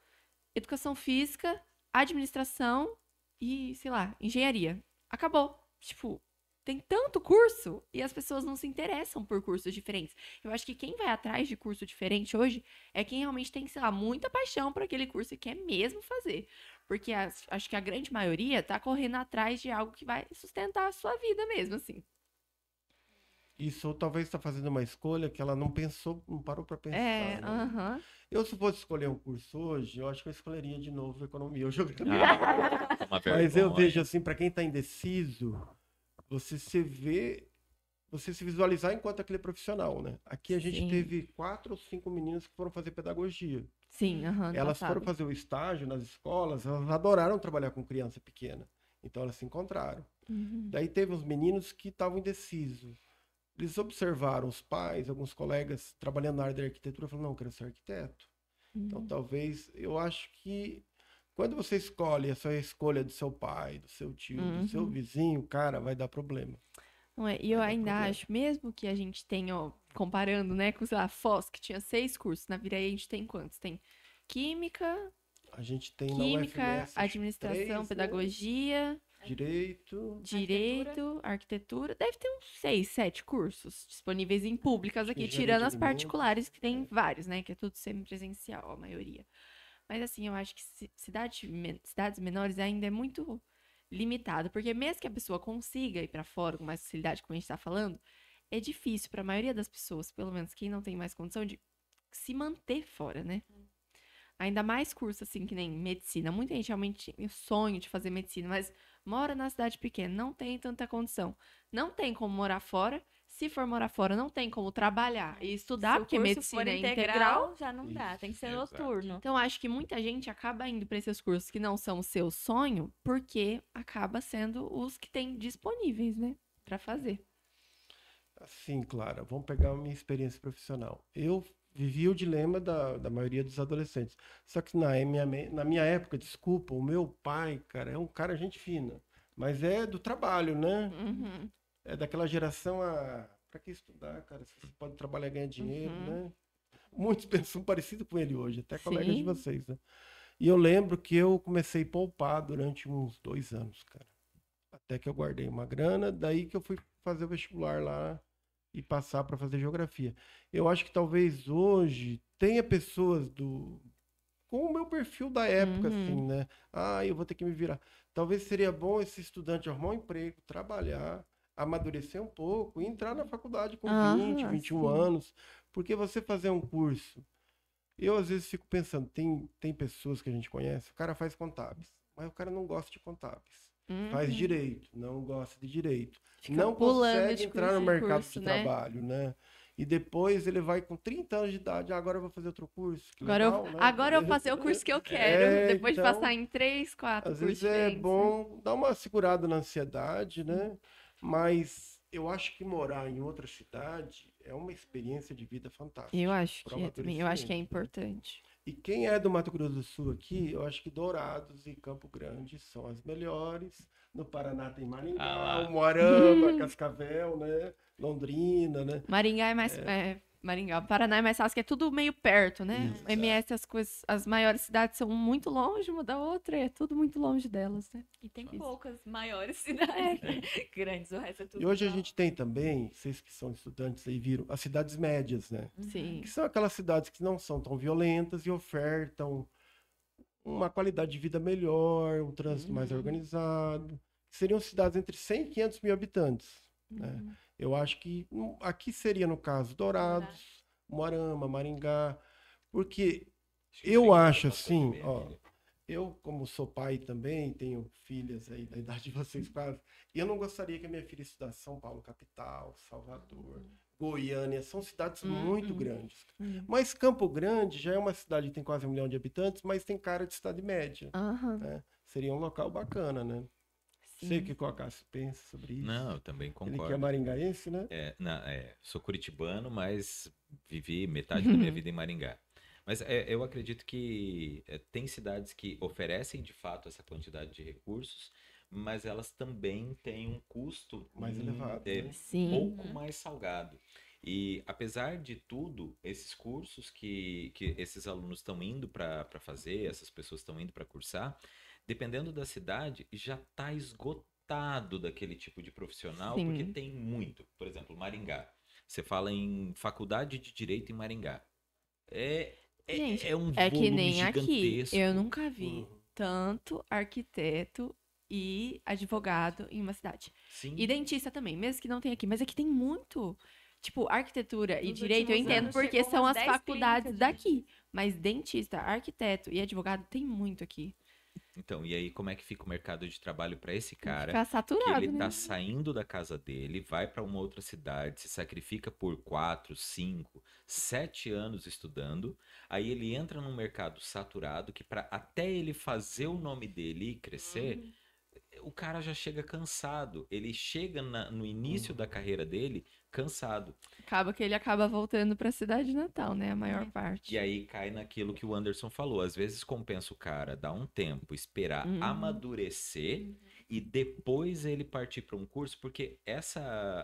educação física, administração e, sei lá, engenharia. Acabou. Tipo, tem tanto curso e as pessoas não se interessam por cursos diferentes. Eu acho que quem vai atrás de curso diferente hoje é quem realmente tem, sei lá, muita paixão por aquele curso e quer mesmo fazer. Porque acho que a grande maioria tá correndo atrás de algo que vai sustentar a sua vida mesmo, assim. Isso, ou talvez está fazendo uma escolha que ela não pensou, não parou para pensar, É, né? aham. Eu, se fosse escolher um curso hoje, eu acho que eu escolheria de novo economia ou geografia. Ah, uma Mas eu vergonha. vejo assim, para quem está indeciso, você se visualizar enquanto aquele profissional, né? Aqui a gente Sim. teve 4 ou 5 meninas que foram fazer pedagogia. Sim, aham. ano Elas passado. foram fazer o estágio nas escolas, elas adoraram trabalhar com criança pequena. Então elas se encontraram. Uhum. Daí teve uns meninos que estavam indecisos. Eles observaram os pais, alguns colegas trabalhando na área da arquitetura, falaram, não, eu quero ser arquiteto. Então Uhum. talvez, eu acho que quando você escolhe a sua escolha do seu pai, do seu tio, do seu Uhum. vizinho, cara, vai dar problema. Não é? E eu Vai dar ainda problema. acho, mesmo que a gente tenha, ó, comparando, né, com, sei lá, Foz, que tinha 6 cursos, na Viraí a gente tem quantos? Tem Química, A gente tem na UFMS acho que Administração, 3, né? Pedagogia, Direito. Direito, Arquitetura. Deve ter uns 6, 7 cursos disponíveis em públicas Acho que aqui, engenharia tirando de as alimentos. particulares, que tem vários, né, que é tudo semipresencial, a maioria. Mas assim, eu acho que cidades menores ainda é muito limitado, porque mesmo que a pessoa consiga ir pra fora com mais facilidade, como a gente tá falando, é difícil pra maioria das pessoas, pelo menos quem não tem mais condição de se manter fora, né? Ainda mais curso assim que nem medicina. Muita gente realmente tem o sonho de fazer medicina, mas mora na cidade pequena, não tem tanta condição. Não tem como morar fora. Se for morar fora, não tem como trabalhar e estudar, Se o porque curso medicina for é integral. integral, já não dá. Isso, Tem que ser exato. noturno. Então, acho que muita gente acaba indo para esses cursos que não são o seu sonho, porque acaba sendo os que tem disponíveis, né, para fazer. Assim, Clara, vamos pegar a minha experiência profissional. Eu vivi o dilema da maioria dos adolescentes. Só que na minha época, desculpa, o meu pai, cara, é um cara gente fina. Mas é do trabalho, né? Uhum. É daquela geração, pra que estudar, cara? Se você pode trabalhar e ganhar dinheiro, Uhum. né? Muitos pensam parecido com ele hoje, até colegas de Sim. vocês, né? E eu lembro que eu comecei a poupar durante uns 2 anos, cara. Até que eu guardei uma grana, daí que eu fui fazer o vestibular lá e passar para fazer geografia. Eu acho que talvez hoje tenha pessoas com o meu perfil da época, Uhum. assim, né? Ah, eu vou ter que me virar. Talvez seria bom esse estudante arrumar um emprego, trabalhar, amadurecer um pouco e entrar na faculdade com 20, Aham, 21 sim. anos. Porque você fazer um curso. Eu às vezes fico pensando, tem pessoas que a gente conhece, o cara faz contábeis, mas o cara não gosta de contábeis. Faz Uhum. direito, não gosta de direito. Fica Não pulando consegue de entrar curso no em mercado curso, de né? trabalho, né? E depois ele vai com 30 anos de idade, agora eu vou fazer outro curso. Que Agora eu, legal, né? agora eu vou fazer o curso que eu quero, depois de Então, passar em 3, 4 às cursos vezes é diferentes, né? bom dar uma segurada na ansiedade, né? Mas eu acho que morar em outra cidade é uma experiência de vida fantástica. Eu acho pro que é também, eu acho que é amadurecimento, né? importante. E quem é do Mato Grosso do Sul aqui, eu acho que Dourados e Campo Grande são as melhores. No Paraná tem Maringá, Ah lá. Umuarama, Cascavel, né? Londrina, né? Maringá é mais. Maringá, Paraná é mais fácil, que é tudo meio perto, né? Isso. MS, as coisas, as maiores cidades são muito longe uma da outra, é tudo muito longe delas, né? E tem Isso. poucas maiores cidades, né? Grandes, o resto é tudo E hoje a igual. gente tem também, vocês que são estudantes aí viram, as cidades médias, né? Sim. Que são aquelas cidades que não são tão violentas e ofertam uma qualidade de vida melhor, um trânsito mais Uhum. organizado. Seriam cidades entre 100 e 500 mil habitantes, né? Uhum. Eu acho que aqui seria, no caso, Dourados, Umuarama, Maringá, porque eu acho assim, ó, eu como sou pai também, tenho filhas aí da idade de vocês quase, e eu não gostaria que a minha filha estudasse São Paulo capital, Salvador, Goiânia, são cidades muito grandes. Uhum. Mas Campo Grande já é uma cidade que tem quase 1 milhão de habitantes, mas tem cara de cidade média, Aham. né? Seria um local bacana, né? Sim. Sei o que o Acácio pensa sobre isso. Não, eu também Ele que é concordo. maringaense, né? Não, sou curitibano, mas vivi metade da minha vida em Maringá. Mas eu acredito que tem cidades que oferecem de fato essa quantidade de recursos, mas elas também têm um custo Mais elevado, né? Sim. pouco mais salgado. E apesar de tudo, esses cursos que esses alunos estão indo para fazer, essas pessoas estão indo para cursar, dependendo da cidade, já está esgotado daquele tipo de profissional, porque Sim. tem muito. Por exemplo, Maringá. Você fala em faculdade de direito em Maringá. Gente, É um é que volume nem aqui. Eu gigantesco. nunca vi tanto arquiteto e advogado em uma cidade. Sim. E dentista também, mesmo que não tenha aqui. Mas aqui tem muito. Tipo, arquitetura e Nos direito eu últimos entendo anos porque chegou são umas as 10 faculdades clínicas daqui. Mas dentista, arquiteto e advogado tem muito aqui. Então, e aí como é que fica o mercado de trabalho para esse Tem que cara? ficar Que saturado, ele né? tá saindo da casa dele, vai para uma outra cidade, se sacrifica por 4, 5, 7 anos estudando, aí ele entra num mercado saturado que para até ele fazer o nome dele e crescer, o cara já chega cansado. Ele chega no início da carreira dele cansado. Acaba que ele acaba voltando pra cidade natal, né? A maior É. parte. E aí cai naquilo que o Anderson falou. Às vezes compensa o cara dar um tempo, esperar Uhum. amadurecer e depois ele partir para um curso, porque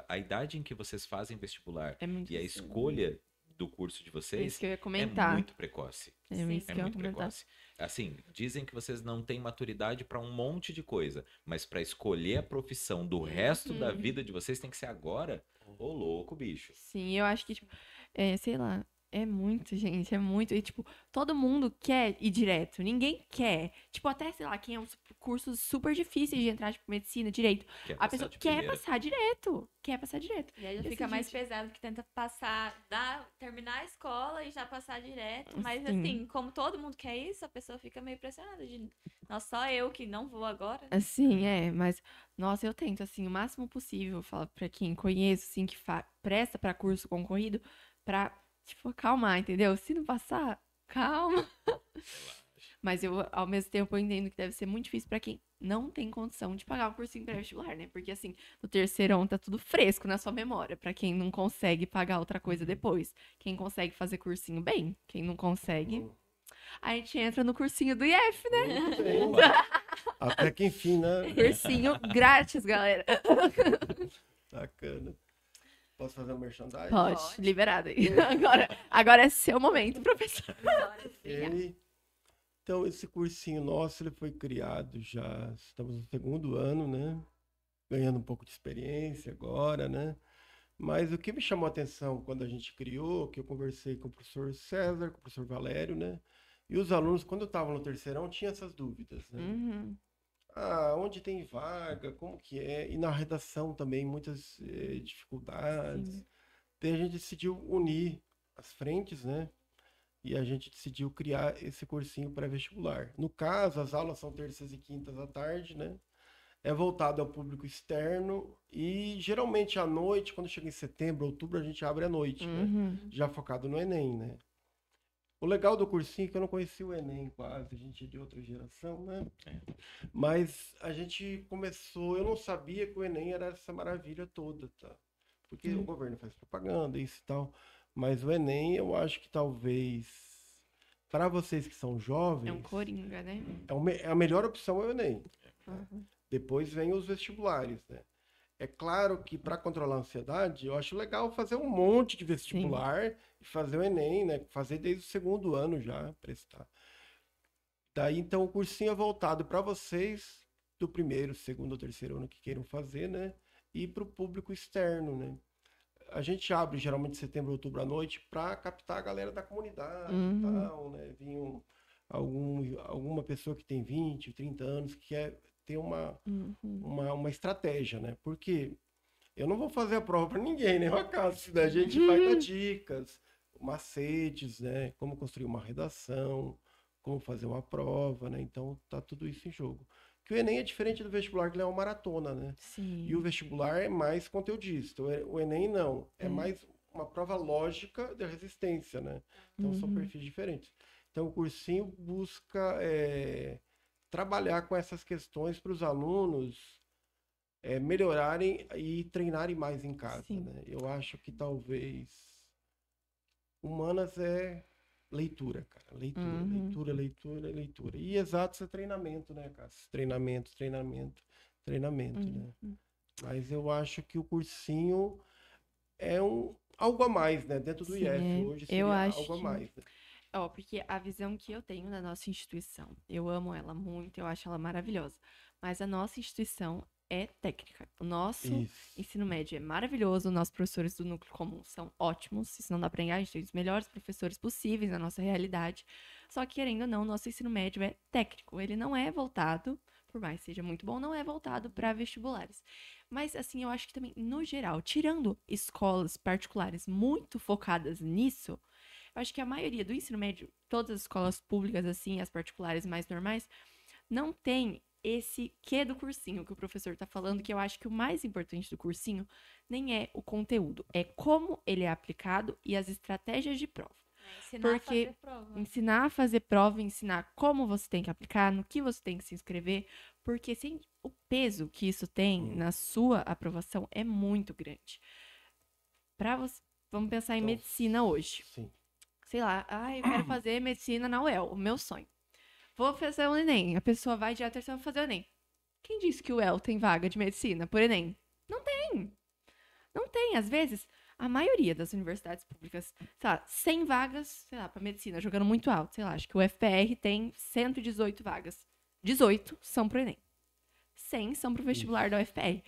a idade em que vocês fazem vestibular É muito e a cedo. escolha do curso de É vocês isso que eu ia é comentar. muito precoce. É Sim. isso É que eu ia muito comentar. precoce. Assim, dizem que vocês não têm maturidade para um monte de coisa, mas para escolher a profissão do resto da vida de vocês tem que ser agora. Ô, louco, bicho. Sim, eu acho que, tipo, sei lá, é muito, gente, é muito. E, tipo, todo mundo quer ir direto. Ninguém quer. Tipo, até, sei lá, quem é um cursos super difíceis de entrar, tipo, medicina, direito. Quer A passar pessoa de quer primeira. passar direto. Quer passar direto. E aí já Desse fica mais jeito. pesado, que tenta passar, terminar a escola e já passar direto. Mas Sim. assim, como todo mundo quer isso, a pessoa fica meio pressionada de, nossa, só eu que não vou agora. Assim, mas, nossa, eu tento, assim, o máximo possível, falar pra quem conheço, assim, que presta pra curso concorrido, pra, tipo, acalmar, entendeu? Se não passar, calma. Mas eu, ao mesmo tempo, eu entendo que deve ser muito difícil pra quem não tem condição de pagar o cursinho pré-vestibular, né? Porque, assim, no terceirão tá tudo fresco na sua memória, pra quem não consegue pagar outra coisa depois. Quem consegue fazer cursinho, bem. Quem não consegue, a gente entra no cursinho do IF, né? Muito bem. Até que enfim, né? Cursinho grátis, galera. Bacana. Posso fazer um merchandising? Pode, Pode. liberado aí. Agora é seu momento, professor. Ok. Então, esse cursinho nosso, ele foi criado já, estamos no segundo ano, né? Ganhando um pouco de experiência agora, né? Mas o que me chamou a atenção quando a gente criou, que eu conversei com o professor César, com o professor Valério, né? E os alunos, quando estavam no terceirão, tinham essas dúvidas, né? Uhum. Ah, onde tem vaga, como que é? E na redação também, muitas dificuldades. Sim. Daí a gente decidiu unir as frentes, né? E a gente decidiu criar esse cursinho pré-vestibular. No caso, as aulas são terças e quintas à tarde, né? É voltado ao público externo e geralmente à noite, quando chega em setembro, outubro, a gente abre à noite, né? Uhum. Já focado no Enem, né? O legal do cursinho é que eu não conhecia o Enem quase, a gente é de outra geração, né? Mas a gente começou, eu não sabia que o Enem era essa maravilha toda, tá? Porque o governo faz propaganda, isso e tal. Mas o Enem, eu acho que talvez, para vocês que são jovens, É um coringa, né? a melhor opção é o Enem. Uhum. Depois vem os vestibulares, né? É claro que para controlar a ansiedade, eu acho legal fazer um monte de vestibular e fazer o Enem, né? Fazer desde o segundo ano já, prestar. Daí, então, o cursinho é voltado para vocês do primeiro, segundo ou terceiro ano que queiram fazer, né? E para o público externo, né? A gente abre geralmente setembro, outubro à noite para captar a galera da comunidade e tal, né? Vinha alguma pessoa que tem 20, 30 anos que quer ter uma estratégia, né? Porque eu não vou fazer a prova para ninguém, né? Acaso, né? A gente vai dar dicas, macetes, né? Como construir uma redação, como fazer uma prova, né? Então tá tudo isso em jogo. Que o Enem é diferente do vestibular, que ele é uma maratona, né? Sim. E o vestibular é mais conteudista. O Enem não. É mais uma prova lógica de resistência, né? Então são perfis diferentes. Então o cursinho busca trabalhar com essas questões para os alunos melhorarem e treinarem mais em casa, Sim. né? Eu acho que talvez humanas é leitura, cara. Leitura, Uhum. leitura, leitura, leitura. E exatos é treinamento, né, cara? Treinamento, treinamento, treinamento, né? Uhum. Mas eu acho que o cursinho é algo a mais, né? Dentro do Sim, IF hoje eu seria acho algo a que- mais, né? Ó, porque a visão que eu tenho da nossa instituição, eu amo ela muito, eu acho ela maravilhosa. Mas a nossa instituição é técnica. O nosso Isso. ensino médio é maravilhoso, nossos professores do núcleo comum são ótimos, isso não dá pra enganar, a gente tem os melhores professores possíveis na nossa realidade. Só que, querendo ou não, o nosso ensino médio é técnico, ele não é voltado, por mais que seja muito bom, não é voltado para vestibulares. Mas, assim, eu acho que também, no geral, tirando escolas particulares muito focadas nisso, eu acho que a maioria do ensino médio, todas as escolas públicas, assim, as particulares mais normais, não tem esse quê do cursinho que o professor tá falando, que eu acho que o mais importante do cursinho nem é o conteúdo, é como ele é aplicado e as estratégias de prova. Ensinar a Porque fazer prova. ensinar a fazer prova, ensinar como você tem que aplicar, no que você tem que se inscrever, porque sem o peso que isso tem na sua aprovação é muito grande. Para você, vamos pensar em Então, medicina hoje. Sim. Sei lá, eu quero fazer medicina na UEL, o meu sonho. Vou fazer o Enem. A pessoa vai de terceira vou fazer o Enem. Quem disse que o UEL tem vaga de medicina por Enem? Não tem. Não tem. Às vezes, a maioria das universidades públicas, sei lá, 100 vagas, sei lá, para medicina, jogando muito alto. Sei lá, acho que o FPR tem 118 vagas. 18 são pro Enem. 100 são pro vestibular da UFPR.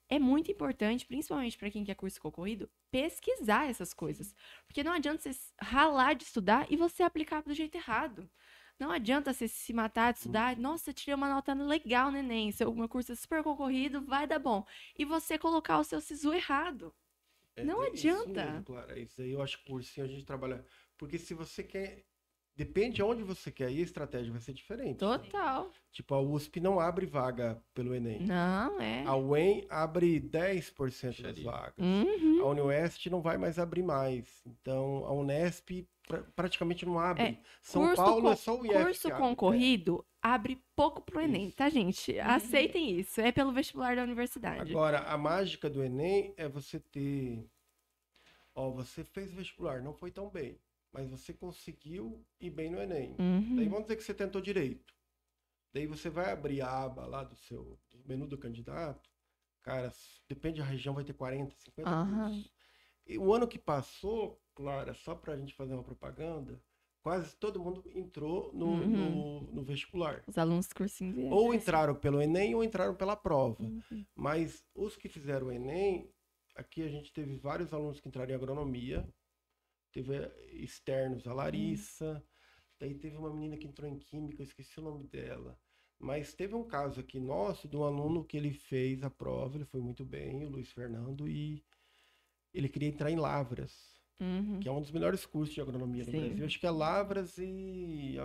É muito importante, principalmente para quem quer curso concorrido, pesquisar essas coisas. Porque não adianta você ralar de estudar e você aplicar do jeito errado. Não adianta você se matar de estudar. Nossa, tirei uma nota legal no Enem. Meu curso é super concorrido, vai dar bom. E você colocar o seu SISU errado. Não É isso adianta. mesmo, Clara. Isso aí eu acho que o cursinho a gente trabalha. Porque se você quer. Depende de onde você quer ir, a estratégia vai ser diferente. Total. Tipo, a USP não abre vaga pelo Enem. Não, é. A UEM abre 10% das Xaria. vagas. Uhum. A Unioeste não vai mais abrir mais. Então, a Unesp praticamente não abre. São Paulo é só o IF Curso que abre. concorrido abre pouco pro Enem, Isso. tá, gente? Aceitem isso. É pelo vestibular da universidade. Agora, a mágica do Enem é você ter... Ó, você fez vestibular, não foi tão bem, mas você conseguiu ir bem no Enem. Uhum. Daí vamos dizer que você tentou direito. Daí você vai abrir a aba lá do menu do candidato. Cara, depende da região, vai ter 40, 50 Aham. cursos. E o ano que passou, Clara, só pra gente fazer uma propaganda, quase todo mundo entrou no vestibular. Os alunos do cursinho vieram. Ou entraram pelo Enem ou entraram pela prova. Uhum. Mas os que fizeram o Enem, aqui a gente teve vários alunos que entraram em agronomia. Teve externos, a Larissa. Daí teve uma menina que entrou em química, eu esqueci o nome dela. Mas teve um caso aqui nosso de um aluno que ele fez a prova, ele foi muito bem, o Luiz Fernando, e ele queria entrar em Lavras, Uhum. que é um dos melhores cursos de agronomia no Sim. Brasil. Acho que é Lavras e...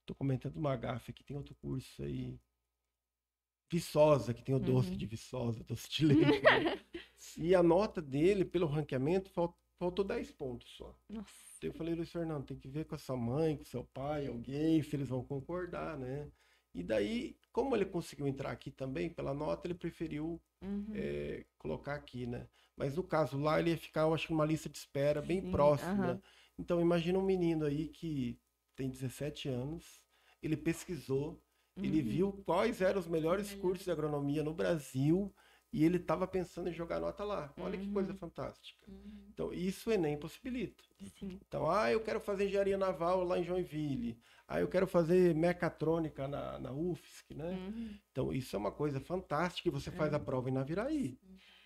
tô comentando uma gafe aqui, tem outro curso aí. Viçosa, que tem o doce Uhum. de Viçosa, doce de leite. Né? E a nota dele, pelo ranqueamento, faltou 10 pontos só. Nossa. Eu falei, Luiz Fernando, tem que ver com a sua mãe, com seu pai, alguém, se eles vão concordar, né? E daí, como ele conseguiu entrar aqui também, pela nota, ele preferiu Uhum. colocar aqui, né? Mas no caso lá, ele ia ficar, eu acho, numa lista de espera bem Sim, próxima. aham. Então, imagina um menino aí que tem 17 anos, ele pesquisou, ele Uhum. viu quais eram os melhores cursos de agronomia no Brasil e ele estava pensando em jogar nota lá. Olha que coisa Uhum. fantástica. Então, isso o Enem possibilita. Sim. Então, eu quero fazer engenharia naval lá em Joinville. Eu quero fazer mecatrônica na UFSC, né? Uhum. Então, isso é uma coisa fantástica e você faz a prova em Naviraí.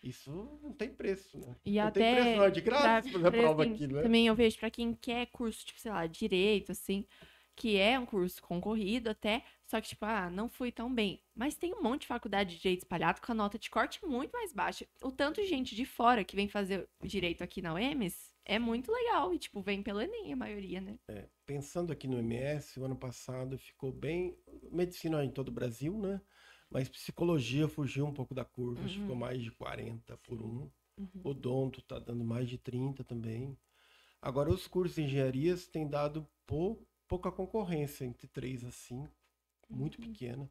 Isso não tem preço, né? E não até tem preço, não. É de graça fazer a prova assim, aqui, né? também eu vejo pra quem quer curso, tipo, sei lá, direito, assim, que é um curso concorrido até, só que, tipo, não fui tão bem. Mas tem um monte de faculdade de direito espalhado com a nota de corte muito mais baixa. O tanto de gente de fora que vem fazer direito aqui na UEMS é muito legal. E, tipo, vem pelo Enem, a maioria, né? Pensando aqui no MS, o ano passado ficou bem... Medicina em todo o Brasil, né? Mas psicologia fugiu um pouco da curva, acho que ficou mais de 40 por um. Odonto tá dando mais de 30 também. Agora, os cursos de engenharias têm dado pouca concorrência, entre 3 a 5, muito pequena.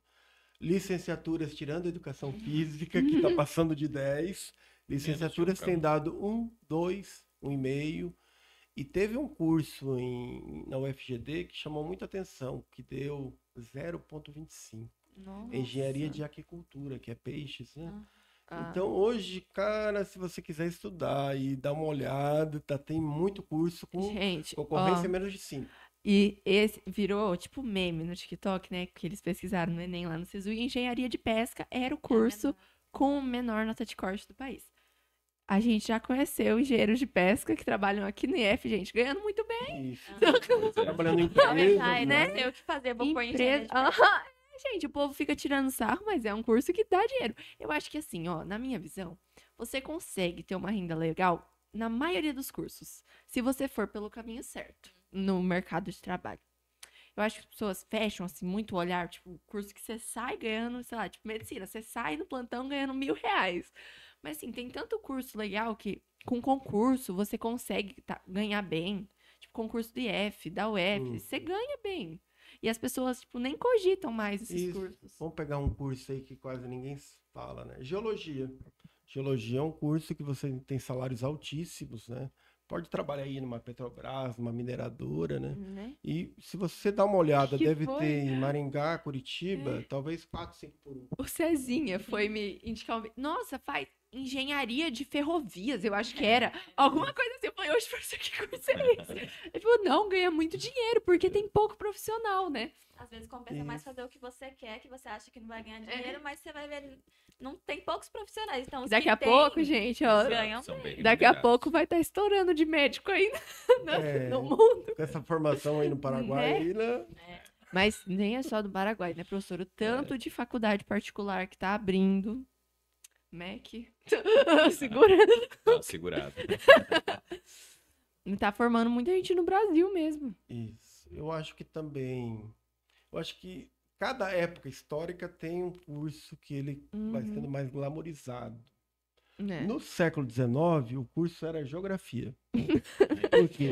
Licenciaturas, tirando a educação física, que está passando de 10. Licenciaturas têm dado 1, 2, 1,5. E teve um curso na UFGD que chamou muita atenção, que deu 0,25. Nossa. Engenharia de aquicultura, que é peixes, né? Ah, Então, hoje, cara, se você quiser estudar e dar uma olhada, tem muito curso com gente, concorrência ó, menos de 5. e esse virou tipo meme no TikTok, né? Que eles pesquisaram no Enem lá no SISU. E engenharia de pesca era o curso com menor nota de corte do país. A gente já conheceu engenheiros de pesca que trabalham aqui no IF, gente, ganhando muito bem. Isso. Pois é. Trabalhando em Ai, empresas, né? né? Sei o que fazer, vou pôr engenharia Empresa. de pesca. Aham. Gente, o povo fica tirando sarro, mas é um curso que dá dinheiro. Eu acho que assim, ó, na minha visão, você consegue ter uma renda legal na maioria dos cursos, se você for pelo caminho certo no mercado de trabalho. Eu acho que as pessoas fecham, assim, muito o olhar, tipo, curso que você sai ganhando, sei lá, tipo, medicina, você sai no plantão ganhando R$ 1.000. Mas, assim, tem tanto curso legal que, com concurso, você consegue ganhar bem. Tipo, concurso do IF, da UF, você ganha bem. E as pessoas, tipo, nem cogitam mais esses Isso. cursos. Vamos pegar um curso aí que quase ninguém fala, né? Geologia. Geologia é um curso que você tem salários altíssimos, né? Pode trabalhar aí numa Petrobras, numa mineradora, né? Né? E se você dá uma olhada, Que deve foi? ter em Maringá, Curitiba, talvez 4, 5 por 1. O Cezinha foi me indicar Nossa, faz engenharia de ferrovias, eu acho que era. Alguma coisa assim. Eu falei, oxe, professor, que curso é esse? Ele falou, não, ganha muito dinheiro, porque tem pouco profissional, né? Às vezes compensa mais Isso. fazer o que você quer, que você acha que não vai ganhar dinheiro, mas você vai ver, não tem poucos profissionais. Então, os Daqui que a tem, pouco, gente, ó. ganham São bem Daqui a remunerados. pouco vai estar estourando de médico ainda É. no mundo. Com essa formação aí no Paraguai, Né? aí, né? Mas nem é só do Paraguai, né, professor? O tanto de faculdade particular que tá abrindo. MEC. Segura. Tá segurado. Tá formando muita gente no Brasil mesmo. Isso. Eu acho que também. Eu acho que cada época histórica tem um curso que ele vai Uhum. sendo mais glamorizado. Né? No século XIX, o curso era geografia. Porque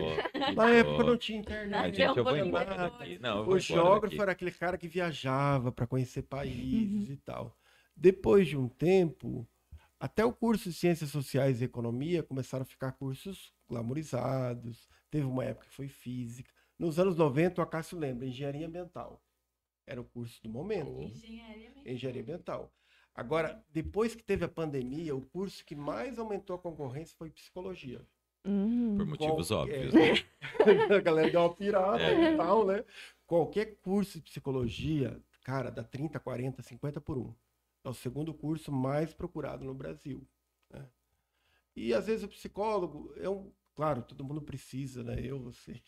Na época não tinha internet. A Nasceu gente, eu um vou pouquinho embora depois. daqui. Não, eu vou O embora geógrafo daqui. era aquele cara que viajava para conhecer países e tal. Depois de um tempo, até o curso de Ciências Sociais e Economia começaram a ficar cursos glamorizados. Teve uma época que foi física. Nos anos 90, o Acácio lembra, engenharia ambiental. Era o curso do momento. Engenharia ambiental. Agora, depois que teve a pandemia, o curso que mais aumentou a concorrência foi psicologia. Por motivos Qual- óbvios. é. A galera deu uma pirada É. e tal, né? Qualquer curso de psicologia, cara, dá 30, 40, 50 por 1. É o segundo curso mais procurado no Brasil, né? E às vezes o psicólogo claro, todo mundo precisa, né? Eu, você.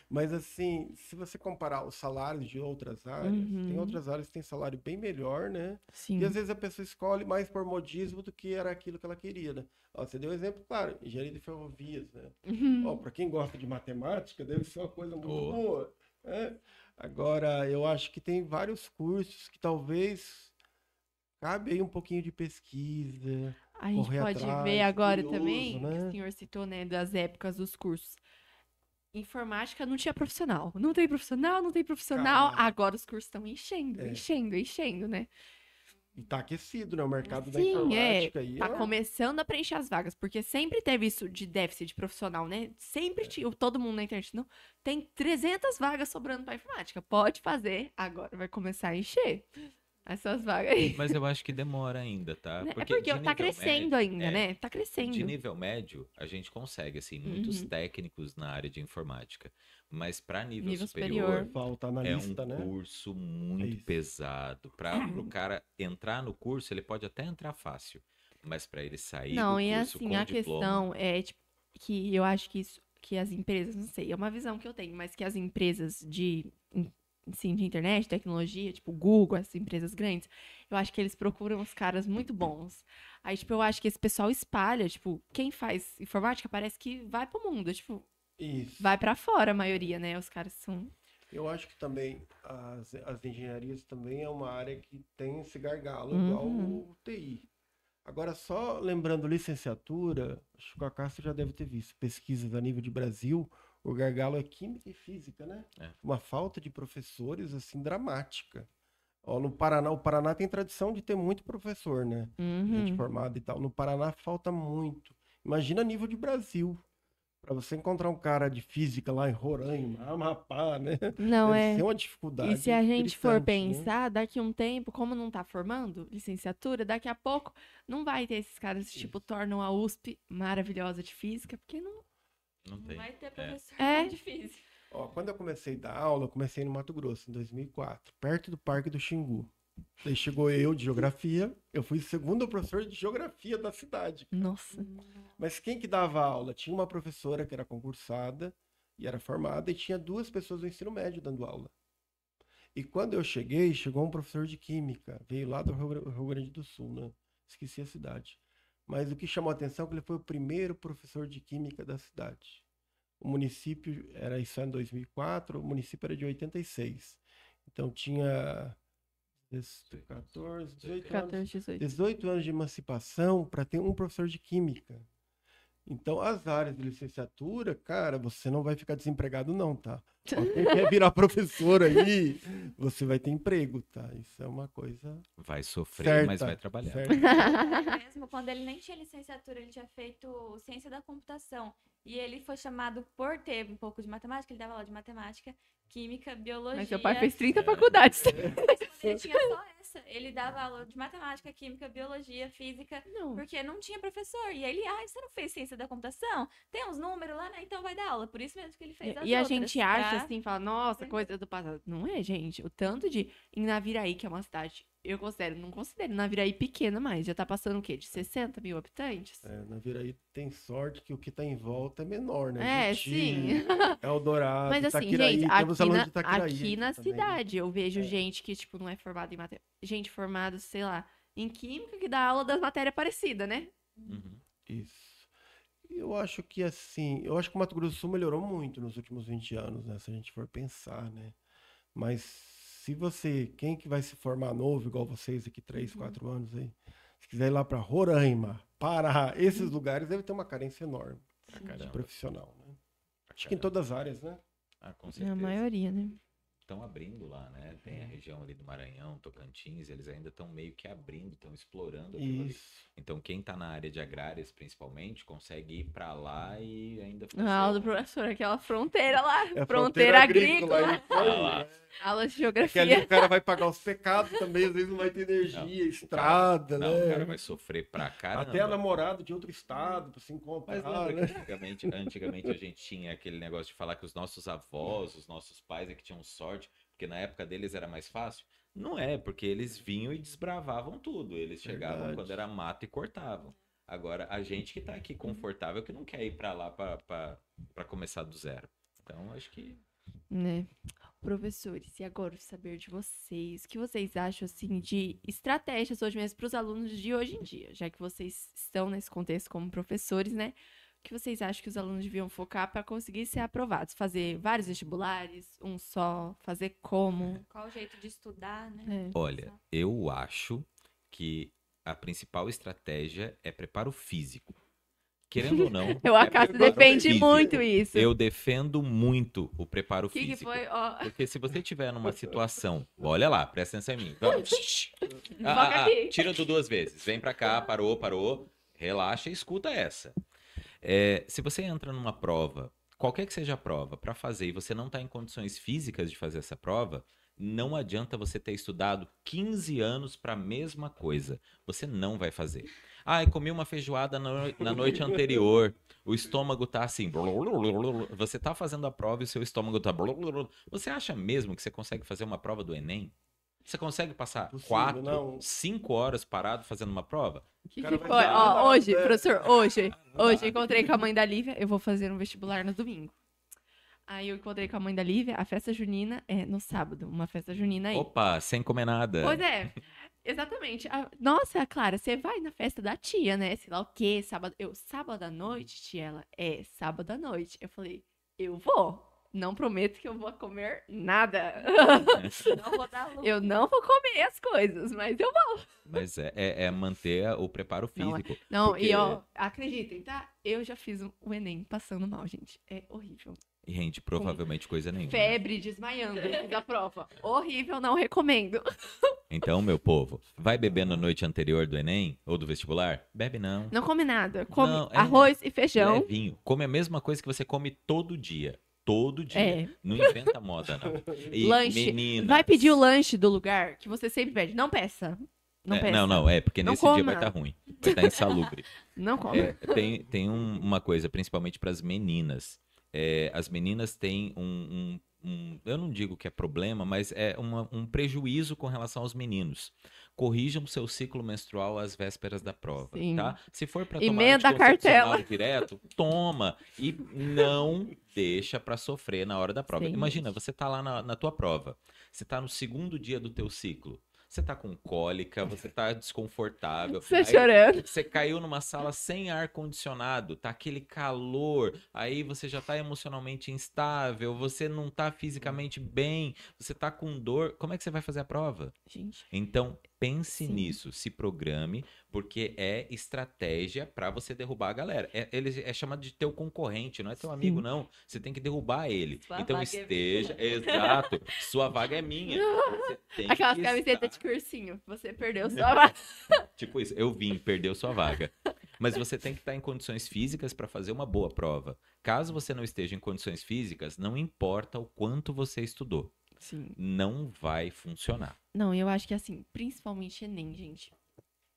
Mas assim, se você comparar os salários de outras áreas, tem Uhum. outras áreas que têm salário bem melhor, né? Sim. E às vezes a pessoa escolhe mais por modismo do que era aquilo que ela queria, né? Ó, você deu um exemplo, claro, engenharia de ferrovias, né? Uhum. Ó, para quem gosta de matemática, deve ser uma coisa muito Oh. boa, né? Agora, eu acho que tem vários cursos que talvez cabe aí um pouquinho de pesquisa. A gente correr pode atrás, ver agora curioso, também, que né? o senhor citou, né, das épocas dos cursos. Informática não tinha profissional. Não tem profissional, não tem profissional. Cara. Agora os cursos estão enchendo, É. enchendo, né? E tá aquecido, né? O mercado da Sim, informática aí. tá começando a preencher as vagas, porque sempre teve isso de déficit de profissional, né? Sempre tinha, todo mundo na internet, não, tem 300 vagas sobrando pra informática, pode fazer, agora vai começar a encher essas vagas aí. Mas eu acho que demora ainda, tá? Né? É de porque tá nível crescendo médio- ainda, é, né? Tá crescendo. De nível médio, a gente consegue, assim, muitos Uhum. técnicos na área de informática. Mas para nível, Nível superior, superior. Falta é analista, um né? curso muito isso. pesado. Para o cara entrar no curso, ele pode até entrar fácil. Mas para ele sair Não, do e curso assim, com a diploma... questão é, tipo, que eu acho que isso, que as empresas, não sei, é uma visão que eu tenho, mas que as empresas assim, de internet, tecnologia, tipo Google, essas empresas grandes, eu acho que eles procuram os caras muito bons. Aí, tipo, eu acho que esse pessoal espalha, tipo, quem faz informática parece que vai pro mundo, tipo, Isso. vai pra fora a maioria, né? Os caras são... Eu acho que também as engenharias também é uma área que tem esse gargalo, Uhum. igual o TI. Agora, só lembrando licenciatura, acho que a Cássia já deve ter visto, pesquisas a nível de Brasil, o gargalo é química e física, né? É. Uma falta de professores, assim, dramática. Ó, no Paraná, o Paraná tem tradição de ter muito professor, né? Gente Uhum. formada e tal. No Paraná falta muito. Imagina a nível de Brasil. Pra você encontrar um cara de física lá em Roraima, Amapá, né? Não Deve é. ser uma dificuldade E se a gente for gritante, né? pensar, daqui a um tempo, como não tá formando licenciatura, daqui a pouco não vai ter esses caras que, tipo, tornam a USP maravilhosa de física, porque não. Não Não tem. vai ter professor É. tão difícil. Ó, quando eu comecei a dar aula, eu comecei no Mato Grosso, em 2004, perto do Parque do Xingu. Daí chegou eu de geografia, eu fui o segundo professor de geografia da cidade. Nossa. Mas quem que dava aula? Tinha uma professora que era concursada e era formada, e tinha 2 pessoas do ensino médio dando aula. E quando eu cheguei, chegou um professor de química, veio lá do Rio Grande do Sul, né? Esqueci a cidade. Mas o que chamou a atenção é que ele foi o primeiro professor de química da cidade. O município, era isso em 2004, o município era de 86. Então tinha 14, 18 anos. 14, 18. 18 anos de emancipação para ter um professor de química. Então, as áreas de licenciatura, cara, você não vai ficar desempregado, não, tá? Ó, quem quer virar professor aí, você vai ter emprego, tá? Isso é uma coisa Vai sofrer, certa. mas vai trabalhar. certa. Mesmo quando ele nem tinha licenciatura, ele tinha feito ciência da computação. E ele foi chamado por ter um pouco de matemática, ele dava aula de matemática, química, biologia. Mas seu pai fez 30 faculdades. Mas quando ele tinha só essa, ele dava aula de matemática, química, biologia, física, Não. porque não tinha professor. E aí ele, você não fez ciência da computação? Tem uns números lá, né? Então vai dar aula. Por isso mesmo que ele fez as E a outras, gente acha tá? assim, fala, nossa, coisa do passado. Não é, gente. O tanto de. Em Naviraí, que é uma cidade, não considero Naviraí pequena mais. Já tá passando o quê? De 60 mil habitantes? É, na Viraí tem sorte que o que tá em volta é menor, né? É, Juti, sim. Eldorado, Mas assim, Itaquiraí, gente, temos alunos de aqui Itaquiraí na também. cidade eu vejo É. gente que, tipo, não é formada em matemática. Gente formada, sei lá, em química que dá aula das matérias parecidas, né? Uhum. Isso. E eu acho que assim, eu acho que o Mato Grosso do Sul melhorou muito nos últimos 20 anos, né? Se a gente for pensar, né? Mas se você, quem que vai se formar novo, igual vocês aqui, 3, 4 anos aí, se quiser ir lá para Roraima, Pará, esses lugares, deve ter uma carência enorme Pra de caramba. profissional, né? Pra Acho que em caramba. todas as áreas, né? Ah, com É a certeza. maioria, né? Estão abrindo lá, né? Tem a região ali do Maranhão, Tocantins, eles ainda estão meio que abrindo, estão explorando aquilo ali. Isso. Então, quem tá na área de agrárias, principalmente, consegue ir pra lá e ainda fazer A aula do um- professor, aquela fronteira lá. É a fronteira agrícola. aí, Ah lá. Aula de É que ali geografia. o cara vai pagar os pecados também, às vezes não vai ter energia, estrada, Não, o cara né? vai sofrer pra caramba. Até a namorada de outro estado pra se Mas encontrar, lembra né? que antigamente a gente tinha aquele negócio de falar que os nossos avós, os nossos pais é que tinham sorte, porque na época deles era mais fácil? Não é, porque eles vinham e desbravavam tudo. Eles chegavam Verdade. quando era mato e cortavam. Agora, a gente que tá aqui confortável, que não quer ir pra lá pra começar do zero. Então, acho que Né? Professores, e agora saber de vocês, o que vocês acham, assim, de estratégias hoje mesmo para os alunos de hoje em dia, já que vocês estão nesse contexto como professores, né? O que vocês acham que os alunos deviam focar para conseguir ser aprovados? Fazer vários vestibulares, um só, fazer como? Qual o jeito de estudar, né? É. olha, eu acho que a principal estratégia é preparo físico. Querendo ou não, Eu, a é Cássia preparo defende físico. muito isso. Eu defendo muito o preparo O que físico. foi? Ó, Porque se você tiver numa situação, olha lá, presta atenção em mim. Vamos. Foca aqui. Tira tu 2 vezes. Vem pra cá, parou. Relaxa e escuta essa. Se você entra numa prova, qualquer que seja a prova, pra fazer e você não tá em condições físicas de fazer essa prova, não adianta você ter estudado 15 anos pra mesma coisa. Você não vai fazer. Eu comi uma feijoada na noite anterior. O estômago tá assim. Você tá fazendo a prova e o seu estômago tá. Você acha mesmo que você consegue fazer uma prova do Enem? Você consegue passar Possível, 4, não. 5 horas parado fazendo uma prova? o que cara foi? vai dizer, Ó, não, hoje, é. professor, hoje Não dá. encontrei com a mãe da Lívia, eu vou fazer um vestibular no domingo. Aí eu encontrei com a mãe da Lívia, a festa junina é no sábado, uma festa junina aí. Opa, sem comer nada. Pois é, exatamente. Nossa, Clara, você vai na festa da tia, né? Sei lá o quê, sábado. Sábado à noite, tia, ela, sábado à noite. Eu falei, eu vou. Não prometo que eu vou comer nada. Não vou dar lucro. Eu não vou comer as coisas, mas eu vou. Mas é manter o preparo Não, físico. Não, Porque- e ó, acreditem, tá? Eu já fiz o Enem passando mal, gente. É horrível. E rende provavelmente coisa nenhuma. Febre, desmaiando, eu fiz a prova. Horrível, não recomendo. Então, meu povo, vai beber na noite anterior do Enem ou do vestibular? Bebe não. Não come nada. Come Não, arroz e feijão. Levinho. Come a mesma coisa que você come todo dia. Todo dia. É. Não inventa moda, não. E Lanche. meninas... Vai pedir o lanche do lugar que você sempre pede. Não peça. Não peça. Não, porque Não nesse dia coma. vai estar ruim. Vai estar insalubre. Não come. Tem uma coisa, principalmente para as meninas. As meninas têm eu não digo que é problema, mas é um prejuízo com relação aos meninos. Corrijam seu ciclo menstrual às vésperas da prova, Sim. tá? Se for para tomar Emenda a anticoncepcional cartela. direto, toma e não deixa para sofrer na hora da prova. Sim. Imagina, você tá lá na tua prova, você tá no segundo dia do teu ciclo. Você tá com cólica, você tá desconfortável. Você aí chorando. Você caiu numa sala sem ar-condicionado, tá aquele calor, aí você já tá emocionalmente instável, você não tá fisicamente bem, você tá com dor. Como é que você vai fazer a prova? Gente. Então, pense Sim. nisso, se programe, porque é estratégia pra você derrubar a galera. Ele é chamado de teu concorrente, não é teu amigo, não. Você tem que derrubar ele. Sua Então vaga esteja. Exato. Sua vaga é minha. Você tem Aquelas que camisetas estar- de cursinho. Você perdeu sua vaga. Tipo isso, eu vim, perdeu sua vaga. Mas você tem que estar em condições físicas para fazer uma boa prova. Caso você não esteja em condições físicas, não importa o quanto você estudou. Sim. Não vai funcionar. Não, eu acho que assim, principalmente Enem, gente.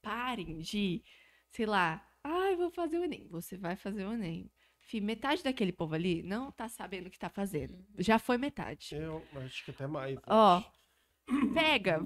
Parem de, sei lá, ai, vou fazer o Enem. Você vai fazer o Enem. Fih, metade daquele povo ali não tá sabendo o que tá fazendo. Já foi metade. Eu acho que até mais. Ó, pega,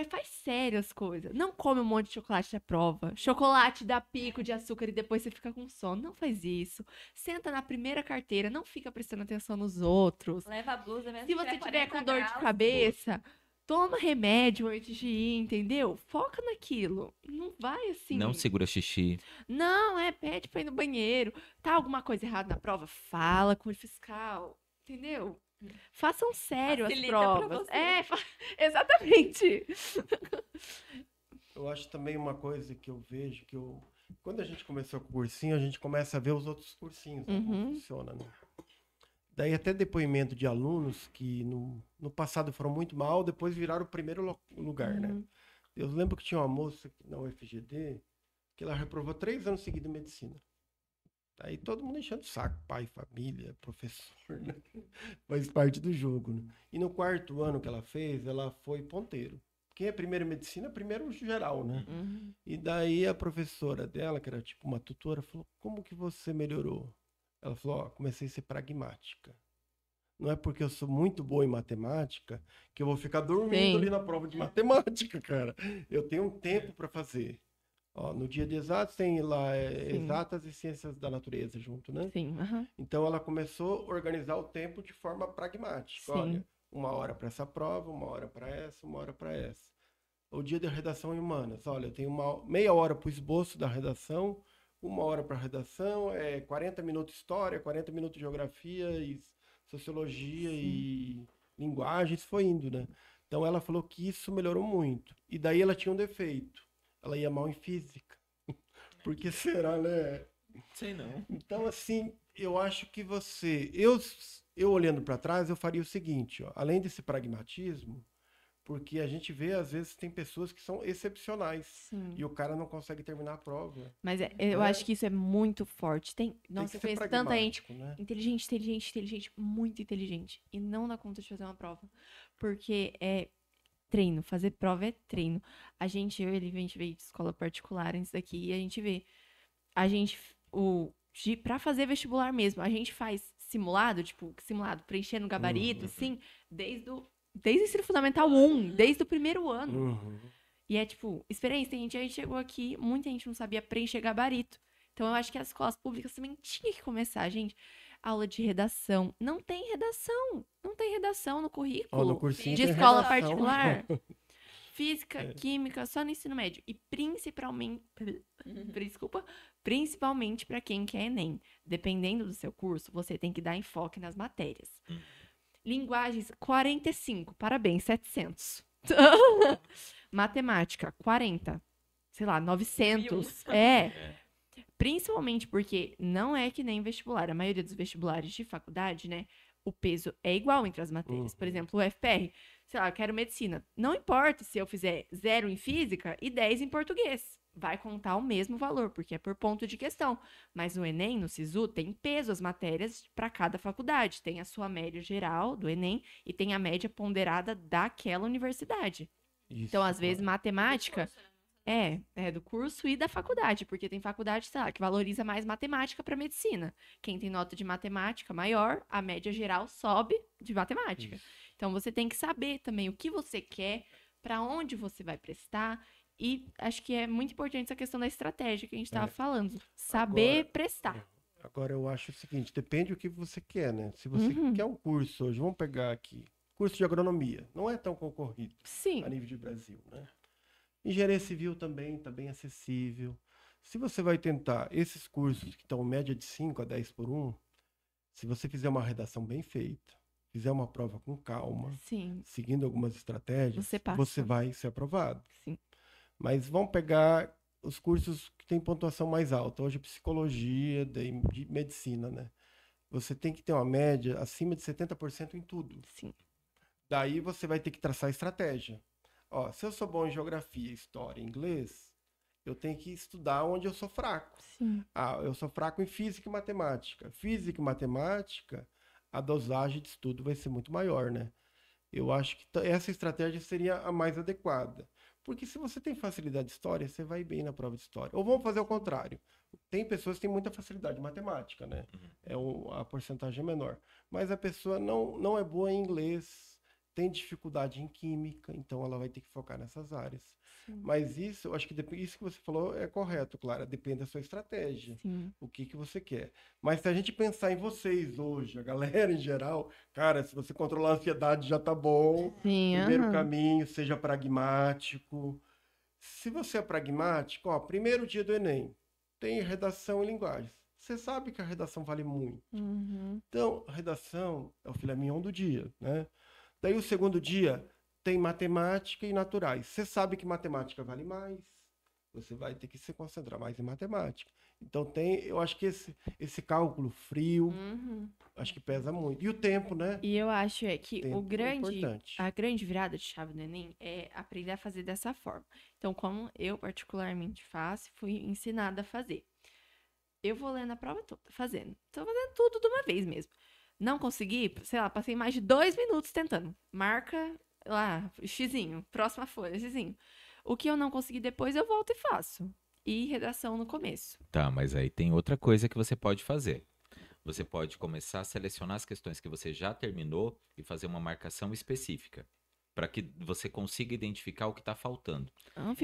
faz sério as coisas. Não come um monte de chocolate da prova. Chocolate dá pico de açúcar e depois você fica com sono. Não faz isso. Senta na primeira carteira, não fica prestando atenção nos outros. Leva a blusa mesmo. Se você tiver com dor de cabeça, toma remédio antes de ir, entendeu? Foca naquilo. Não vai assim. Não segura xixi. Não, pede pra ir no banheiro. Tá alguma coisa errada na prova? Fala com o fiscal. Entendeu? Façam sério Facilita as pra provas. você. Exatamente. Eu acho também uma coisa que eu vejo, quando a gente começou com o cursinho, a gente começa a ver os outros cursinhos, né, como Uhum. funciona, né? Daí até depoimento de alunos que no passado foram muito mal, depois viraram o primeiro lugar, né? Uhum. Eu lembro que tinha uma moça na UFGD que ela reprovou 3 anos seguidos em medicina. Aí todo mundo enchendo o saco, pai, família, professor, né? Faz parte do jogo, né? E no 4º ano que ela fez, ela foi ponteiro. Quem é primeiro em medicina, é primeiro geral, né? Uhum. E daí a professora dela, que era tipo uma tutora, falou, como que você melhorou? Ela falou, ó, comecei a ser pragmática. Não é porque eu sou muito boa em matemática que eu vou ficar dormindo Sim. ali na prova de matemática, cara. Eu tenho um tempo para fazer. Ó, no dia de exatos tem lá Sim. exatas e ciências da natureza junto, né? Sim, aham. Então ela começou a organizar o tempo de forma pragmática. Sim. Olha, 1 hora para essa prova, 1 hora para essa, 1 hora para essa. O dia de redação em humanas. Olha, eu tenho meia hora para o esboço da redação, 1 hora para a redação, 40 minutos história, 40 minutos geografia e sociologia e linguagens, foi indo, né? Então ela falou que isso melhorou muito. E daí ela tinha um defeito. Ela ia mal em física. Por que será, né? Sei não. Então, assim, eu acho que eu olhando para trás, eu faria o seguinte, ó, além desse pragmatismo, porque a gente vê, às vezes, tem pessoas que são excepcionais Sim. e o cara não consegue terminar a prova. Mas eu acho que isso é muito forte. Nossa, eu Tem que ser conheço tanta gente pragmático, né? inteligente, muito inteligente. E não dá conta de fazer uma prova. Porque é treino, fazer prova é treino. A gente veio de escola particular antes daqui e a gente vê. Pra fazer vestibular mesmo, a gente faz simulado, preenchendo gabarito, assim, desde o ensino fundamental 1, desde o primeiro ano. Uhum. E é experiência. A gente chegou aqui, muita gente não sabia preencher gabarito. Então eu acho que as escolas públicas também tinham que começar, gente. Aula de redação. Não tem redação. Não tem redação no currículo. Ó, no cursinho de tem escola redação. particular. Física, química, só no ensino médio. E principalmente para quem quer Enem. Dependendo do seu curso, você tem que dar enfoque nas matérias. Linguagens, 45. Parabéns, 700. Matemática, 40. Sei lá, 900. Principalmente porque não é que nem vestibular. A maioria dos vestibulares de faculdade, né? O peso é igual entre as matérias. Por exemplo, o FPR, sei lá, eu quero medicina. Não importa se eu fizer 0 em física e 10 em português. Vai contar o mesmo valor, porque é por ponto de questão. Mas no Enem, no SISU, tem peso as matérias para cada faculdade. Tem a sua média geral do Enem e tem a média ponderada daquela universidade. Então, às vezes, matemática é do curso e da faculdade, porque tem faculdade, sei lá, que valoriza mais matemática para medicina. Quem tem nota de matemática maior, a média geral sobe de matemática. Isso. Então, você tem que saber também o que você quer, para onde você vai prestar. E acho que é muito importante essa questão da estratégia que a gente estava falando. Saber prestar. Agora eu acho o seguinte, depende do que você quer, né? Se você quer um curso hoje, vamos pegar aqui, curso de agronomia, não é tão concorrido Sim. a nível de Brasil, né? Engenharia civil também está bem acessível. Se você vai tentar esses cursos que estão média de 5 a 10 por 1, se você fizer uma redação bem feita, fizer uma prova com calma, Sim. seguindo algumas estratégias, Você passa. você vai ser aprovado. Sim. Mas vamos pegar os cursos que têm pontuação mais alta. Hoje, psicologia, de medicina, né? Você tem que ter uma média acima de 70% em tudo. Sim. Daí você vai ter que traçar estratégia. Ó, se eu sou bom em geografia, história e inglês, eu tenho que estudar onde eu sou fraco. Sim. Ah, eu sou fraco em física e matemática. Física e matemática, a dosagem de estudo vai ser muito maior, né? Eu acho que essa estratégia seria a mais adequada. Porque se você tem facilidade de história, você vai bem na prova de história. Ou vamos fazer o contrário. Tem pessoas que têm muita facilidade em matemática, né? A porcentagem é menor. Mas a pessoa não é boa em inglês, tem dificuldade em química, então ela vai ter que focar nessas áreas. Sim. Mas isso, eu acho que isso que você falou é correto, Clara. Depende da sua estratégia. Sim. O que você quer. Mas se a gente pensar em vocês hoje, a galera em geral, cara, se você controlar a ansiedade já tá bom. Sim. Primeiro caminho, seja pragmático. Se você é pragmático, ó, primeiro dia do Enem, tem redação e linguagens. Você sabe que a redação vale muito. Uhum. Então, a redação é o filé mignon do dia, né? Daí o segundo dia tem matemática e naturais. Você sabe que matemática vale mais. Você vai ter que se concentrar mais em matemática. Então eu acho que esse cálculo frio, acho que pesa muito. E o tempo, né? E eu acho que Tempo é importante. a grande virada de chave do Enem é aprender a fazer dessa forma. Então, como eu particularmente faço, fui ensinada a fazer. Eu vou lendo a prova toda, fazendo. Tô fazendo tudo de uma vez mesmo. Não consegui, sei lá, passei mais de 2 minutos tentando. Marca lá, xizinho, próxima folha, xizinho. O que eu não consegui depois, eu volto e faço. E redação no começo. Tá, mas aí tem outra coisa que você pode fazer. Você pode começar a selecionar as questões que você já terminou e fazer uma marcação específica, para que você consiga identificar o que está faltando.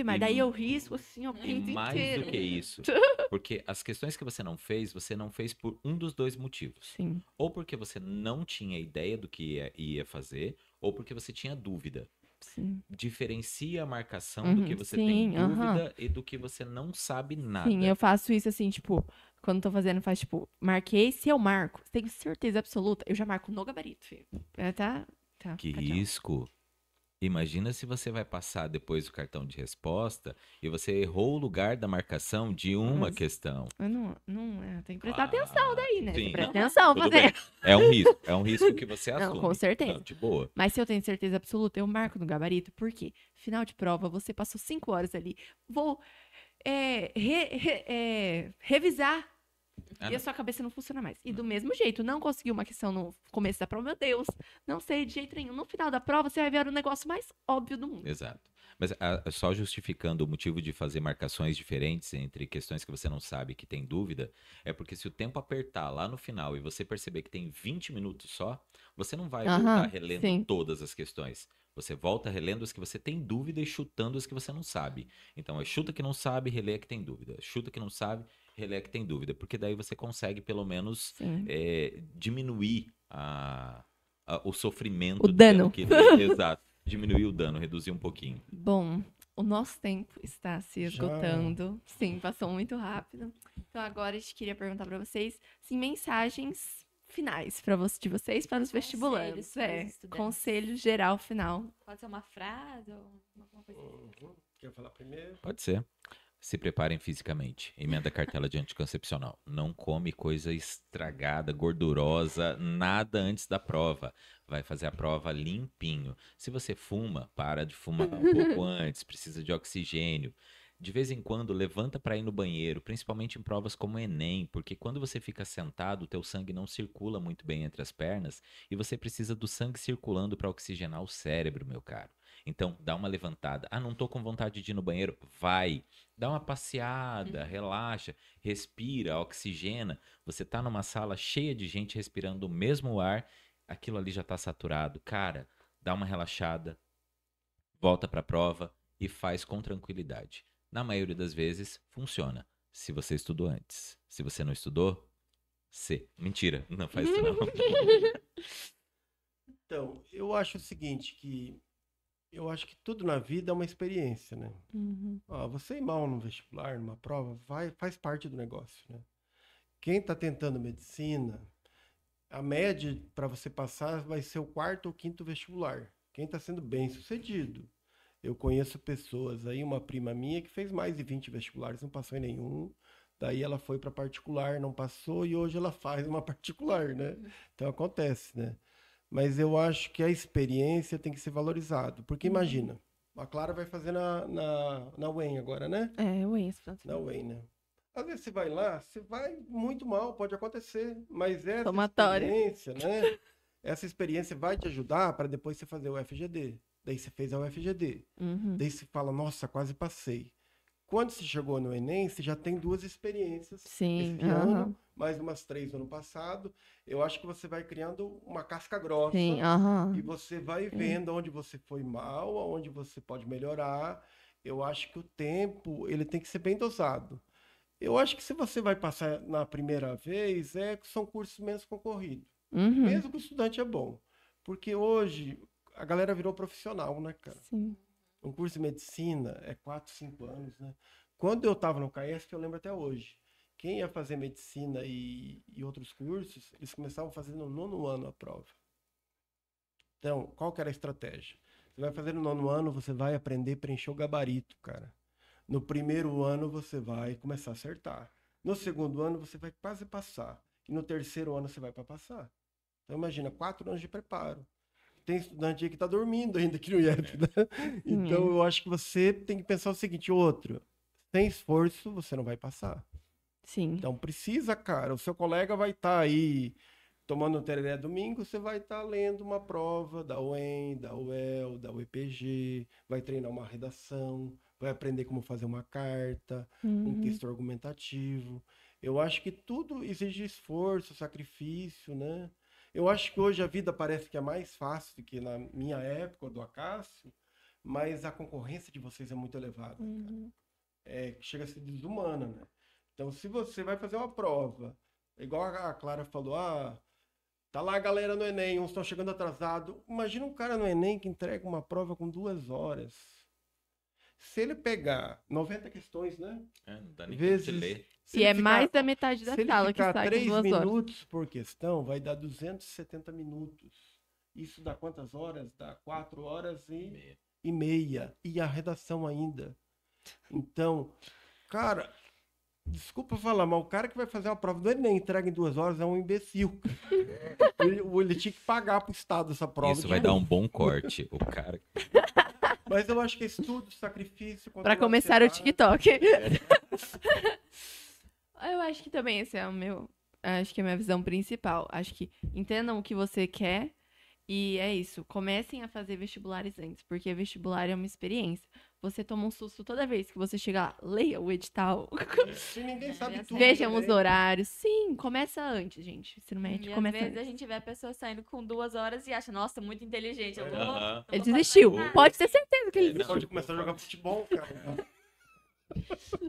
Mas E daí eu risco assim, o pinto mais inteiro. do que isso, porque as questões que você não fez por um dos dois motivos. Sim. Ou porque você não tinha ideia do que ia fazer, ou porque você tinha dúvida. Sim. Diferencia a marcação do que você tem dúvida e do que você não sabe nada. Sim, eu faço isso assim, tipo, quando tô fazendo, faz tipo, marquei, se eu marco, tenho certeza absoluta, eu já marco no gabarito, filho. Tá. Que tchau. risco. Imagina se você vai passar depois do cartão de resposta e você errou o lugar da marcação de uma questão. Eu não, tem que prestar atenção daí, né? Sim. Presta atenção, Tudo fazer. bem. É um risco que você assume. Não, com certeza. Não, de boa. Mas se eu tenho certeza absoluta, eu marco no gabarito, porque final de prova, você passou 5 horas ali, vou revisar. E a sua cabeça não funciona mais. E do mesmo jeito, não conseguiu uma questão no começo da prova, meu Deus, não sei de jeito nenhum. No final da prova, você vai ver o negócio mais óbvio do mundo. Exato. Mas só justificando o motivo de fazer marcações diferentes entre questões que você não sabe que tem dúvida, é porque se o tempo apertar lá no final e você perceber que tem 20 minutos só, você não vai voltar relendo todas as questões. Você volta relendo as que você tem dúvida e chutando as que você não sabe. Então, é chuta que não sabe, relê que tem dúvida. Chuta que não sabe, relé que tem dúvida, porque daí você consegue pelo menos diminuir o sofrimento. O dano. Exato, diminuir o dano, reduzir um pouquinho. Bom, o nosso tempo está se esgotando. Sim, passou muito rápido. Então agora a gente queria perguntar para vocês, assim, mensagens finais de vocês para os vestibulantes. Conselho geral final. Pode ser uma frase ou alguma coisa assim. Quer falar primeiro? Pode ser. Se preparem fisicamente. Emenda a cartela de anticoncepcional. Não come coisa estragada, gordurosa, nada antes da prova. Vai fazer a prova limpinho. Se você fuma, para de fumar um pouco antes. Precisa de oxigênio. De vez em quando, levanta para ir no banheiro, principalmente em provas como o Enem, porque quando você fica sentado, o teu sangue não circula muito bem entre as pernas e você precisa do sangue circulando para oxigenar o cérebro, meu caro. Então, dá uma levantada. Ah, não tô com vontade de ir no banheiro? Vai. Dá uma passeada, relaxa, respira, oxigena. Você tá numa sala cheia de gente respirando o mesmo ar, aquilo ali já tá saturado. Cara, dá uma relaxada, volta pra prova e faz com tranquilidade. Na maioria das vezes, funciona. Se você estudou antes. Se você não estudou, mentira, não faz isso não. Então, eu acho o seguinte, eu acho que tudo na vida é uma experiência, né? Você ir mal no vestibular, numa prova, faz parte do negócio, né? Quem está tentando medicina, a média para você passar vai ser o 4º ou 5º vestibular. Quem está sendo bem sucedido. Eu conheço pessoas aí, uma prima minha que fez mais de 20 vestibulares, não passou em nenhum. Daí ela foi para particular, não passou, e hoje ela faz uma particular, né? Então acontece, né? Mas eu acho que a experiência tem que ser valorizada. Porque imagina, a Clara vai fazer na UEM agora, né? É, o ENS. Na UEM, né? Às vezes você vai lá, você vai muito mal, pode acontecer. Mas essa Somatório. experiência, né? Essa experiência vai te ajudar para depois você fazer o FGD. Daí você fez a UFGD. Daí você fala, nossa, quase passei. Quando você chegou no Enem, você já tem 2 experiências. Sim, Esse ano, mais umas 3 no ano passado. Eu acho que você vai criando uma casca grossa. Sim, E você vai vendo onde você foi mal, onde você pode melhorar. Eu acho que o tempo, ele tem que ser bem dosado. Eu acho que se você vai passar na primeira vez, são cursos menos concorridos. Mesmo que o estudante é bom. Porque hoje a galera virou profissional, né, cara? Sim. Um curso de medicina é 4, 5 anos, né? Quando eu estava no CAESP, eu lembro até hoje. Quem ia fazer medicina e outros cursos, eles começavam a fazer no 9º ano a prova. Então, qual que era a estratégia? Você vai fazer no 9º ano, você vai aprender a preencher o gabarito, cara. No 1º ano, você vai começar a acertar. No 2º ano, você vai quase passar. E no 3º ano, você vai para passar. Então, imagina, 4 anos de preparo. Tem estudante aí que está dormindo ainda aqui no IEP, né? Então, eu acho que você tem que pensar o seguinte, sem esforço, você não vai passar. Sim. Então, precisa, cara. O seu colega vai estar aí tomando um tereré domingo, você vai estar lendo uma prova da UEM, da UEL, da UEPG, vai treinar uma redação, vai aprender como fazer uma carta, um texto argumentativo. Eu acho que tudo exige esforço, sacrifício, né? Eu acho que hoje a vida parece que é mais fácil do que na minha época, do Acácio, mas a concorrência de vocês é muito elevada. Chega a ser desumana, né? Então, se você vai fazer uma prova, igual a Clara falou, tá lá a galera no Enem, uns estão chegando atrasado. Imagina um cara no Enem que entrega uma prova com 2 horas. Se ele pegar 90 questões, né? Não dá nem tempo de ler. E é mais da metade da sala que sai com 3 2 horas. minutos por questão, vai dar 270 minutos. Isso dá quantas horas? Dá 4 horas e meia. E a redação ainda. Então, cara, desculpa falar, mas o cara que vai fazer uma prova do Enem entrega em 2 horas é um imbecil. Ele tinha que pagar pro Estado essa prova. Isso vai dar um bom corte. O cara... Mas eu acho que é estudo, sacrifício... Pra começar o TikTok. Eu acho que também esse é acho que é a minha visão principal. Acho que entendam o que você quer e é isso. Comecem a fazer vestibulares antes, porque vestibular é uma experiência. Você toma um susto toda vez que você chega lá, leia o edital. Se ninguém sabe tudo. Vejam os horários. Sim, começa antes, gente. Ensino médio E começa às vezes antes. a gente vê a pessoa saindo com 2 horas e acha, nossa, muito inteligente. Eu vou, Ele desistiu. Pode ter certeza que ele Ele desistiu. pode começar a jogar futebol, cara.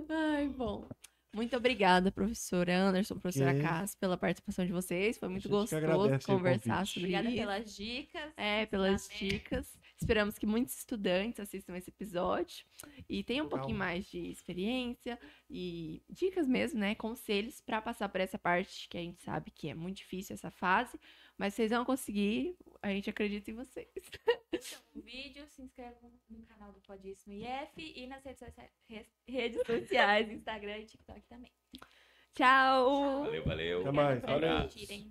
Ai, bom. Muito obrigada, professora Anderson, professora Ok. Cass, pela participação de vocês. Foi muito A gente que gostoso agradece o conversar convite. sobre Obrigada isso. pelas dicas. Pelas dicas. Esperamos que muitos estudantes assistam esse episódio e tenham um pouquinho mais de experiência e dicas mesmo, né? Conselhos para passar por essa parte que a gente sabe que é muito difícil essa fase, mas vocês vão conseguir, a gente acredita em vocês. curtam o vídeo, se inscrevam no canal do Podíssimo IF e nas redes sociais, Instagram e TikTok também. Tchau! Valeu, valeu. Até mais. Obrigada por Valeu. assistirem.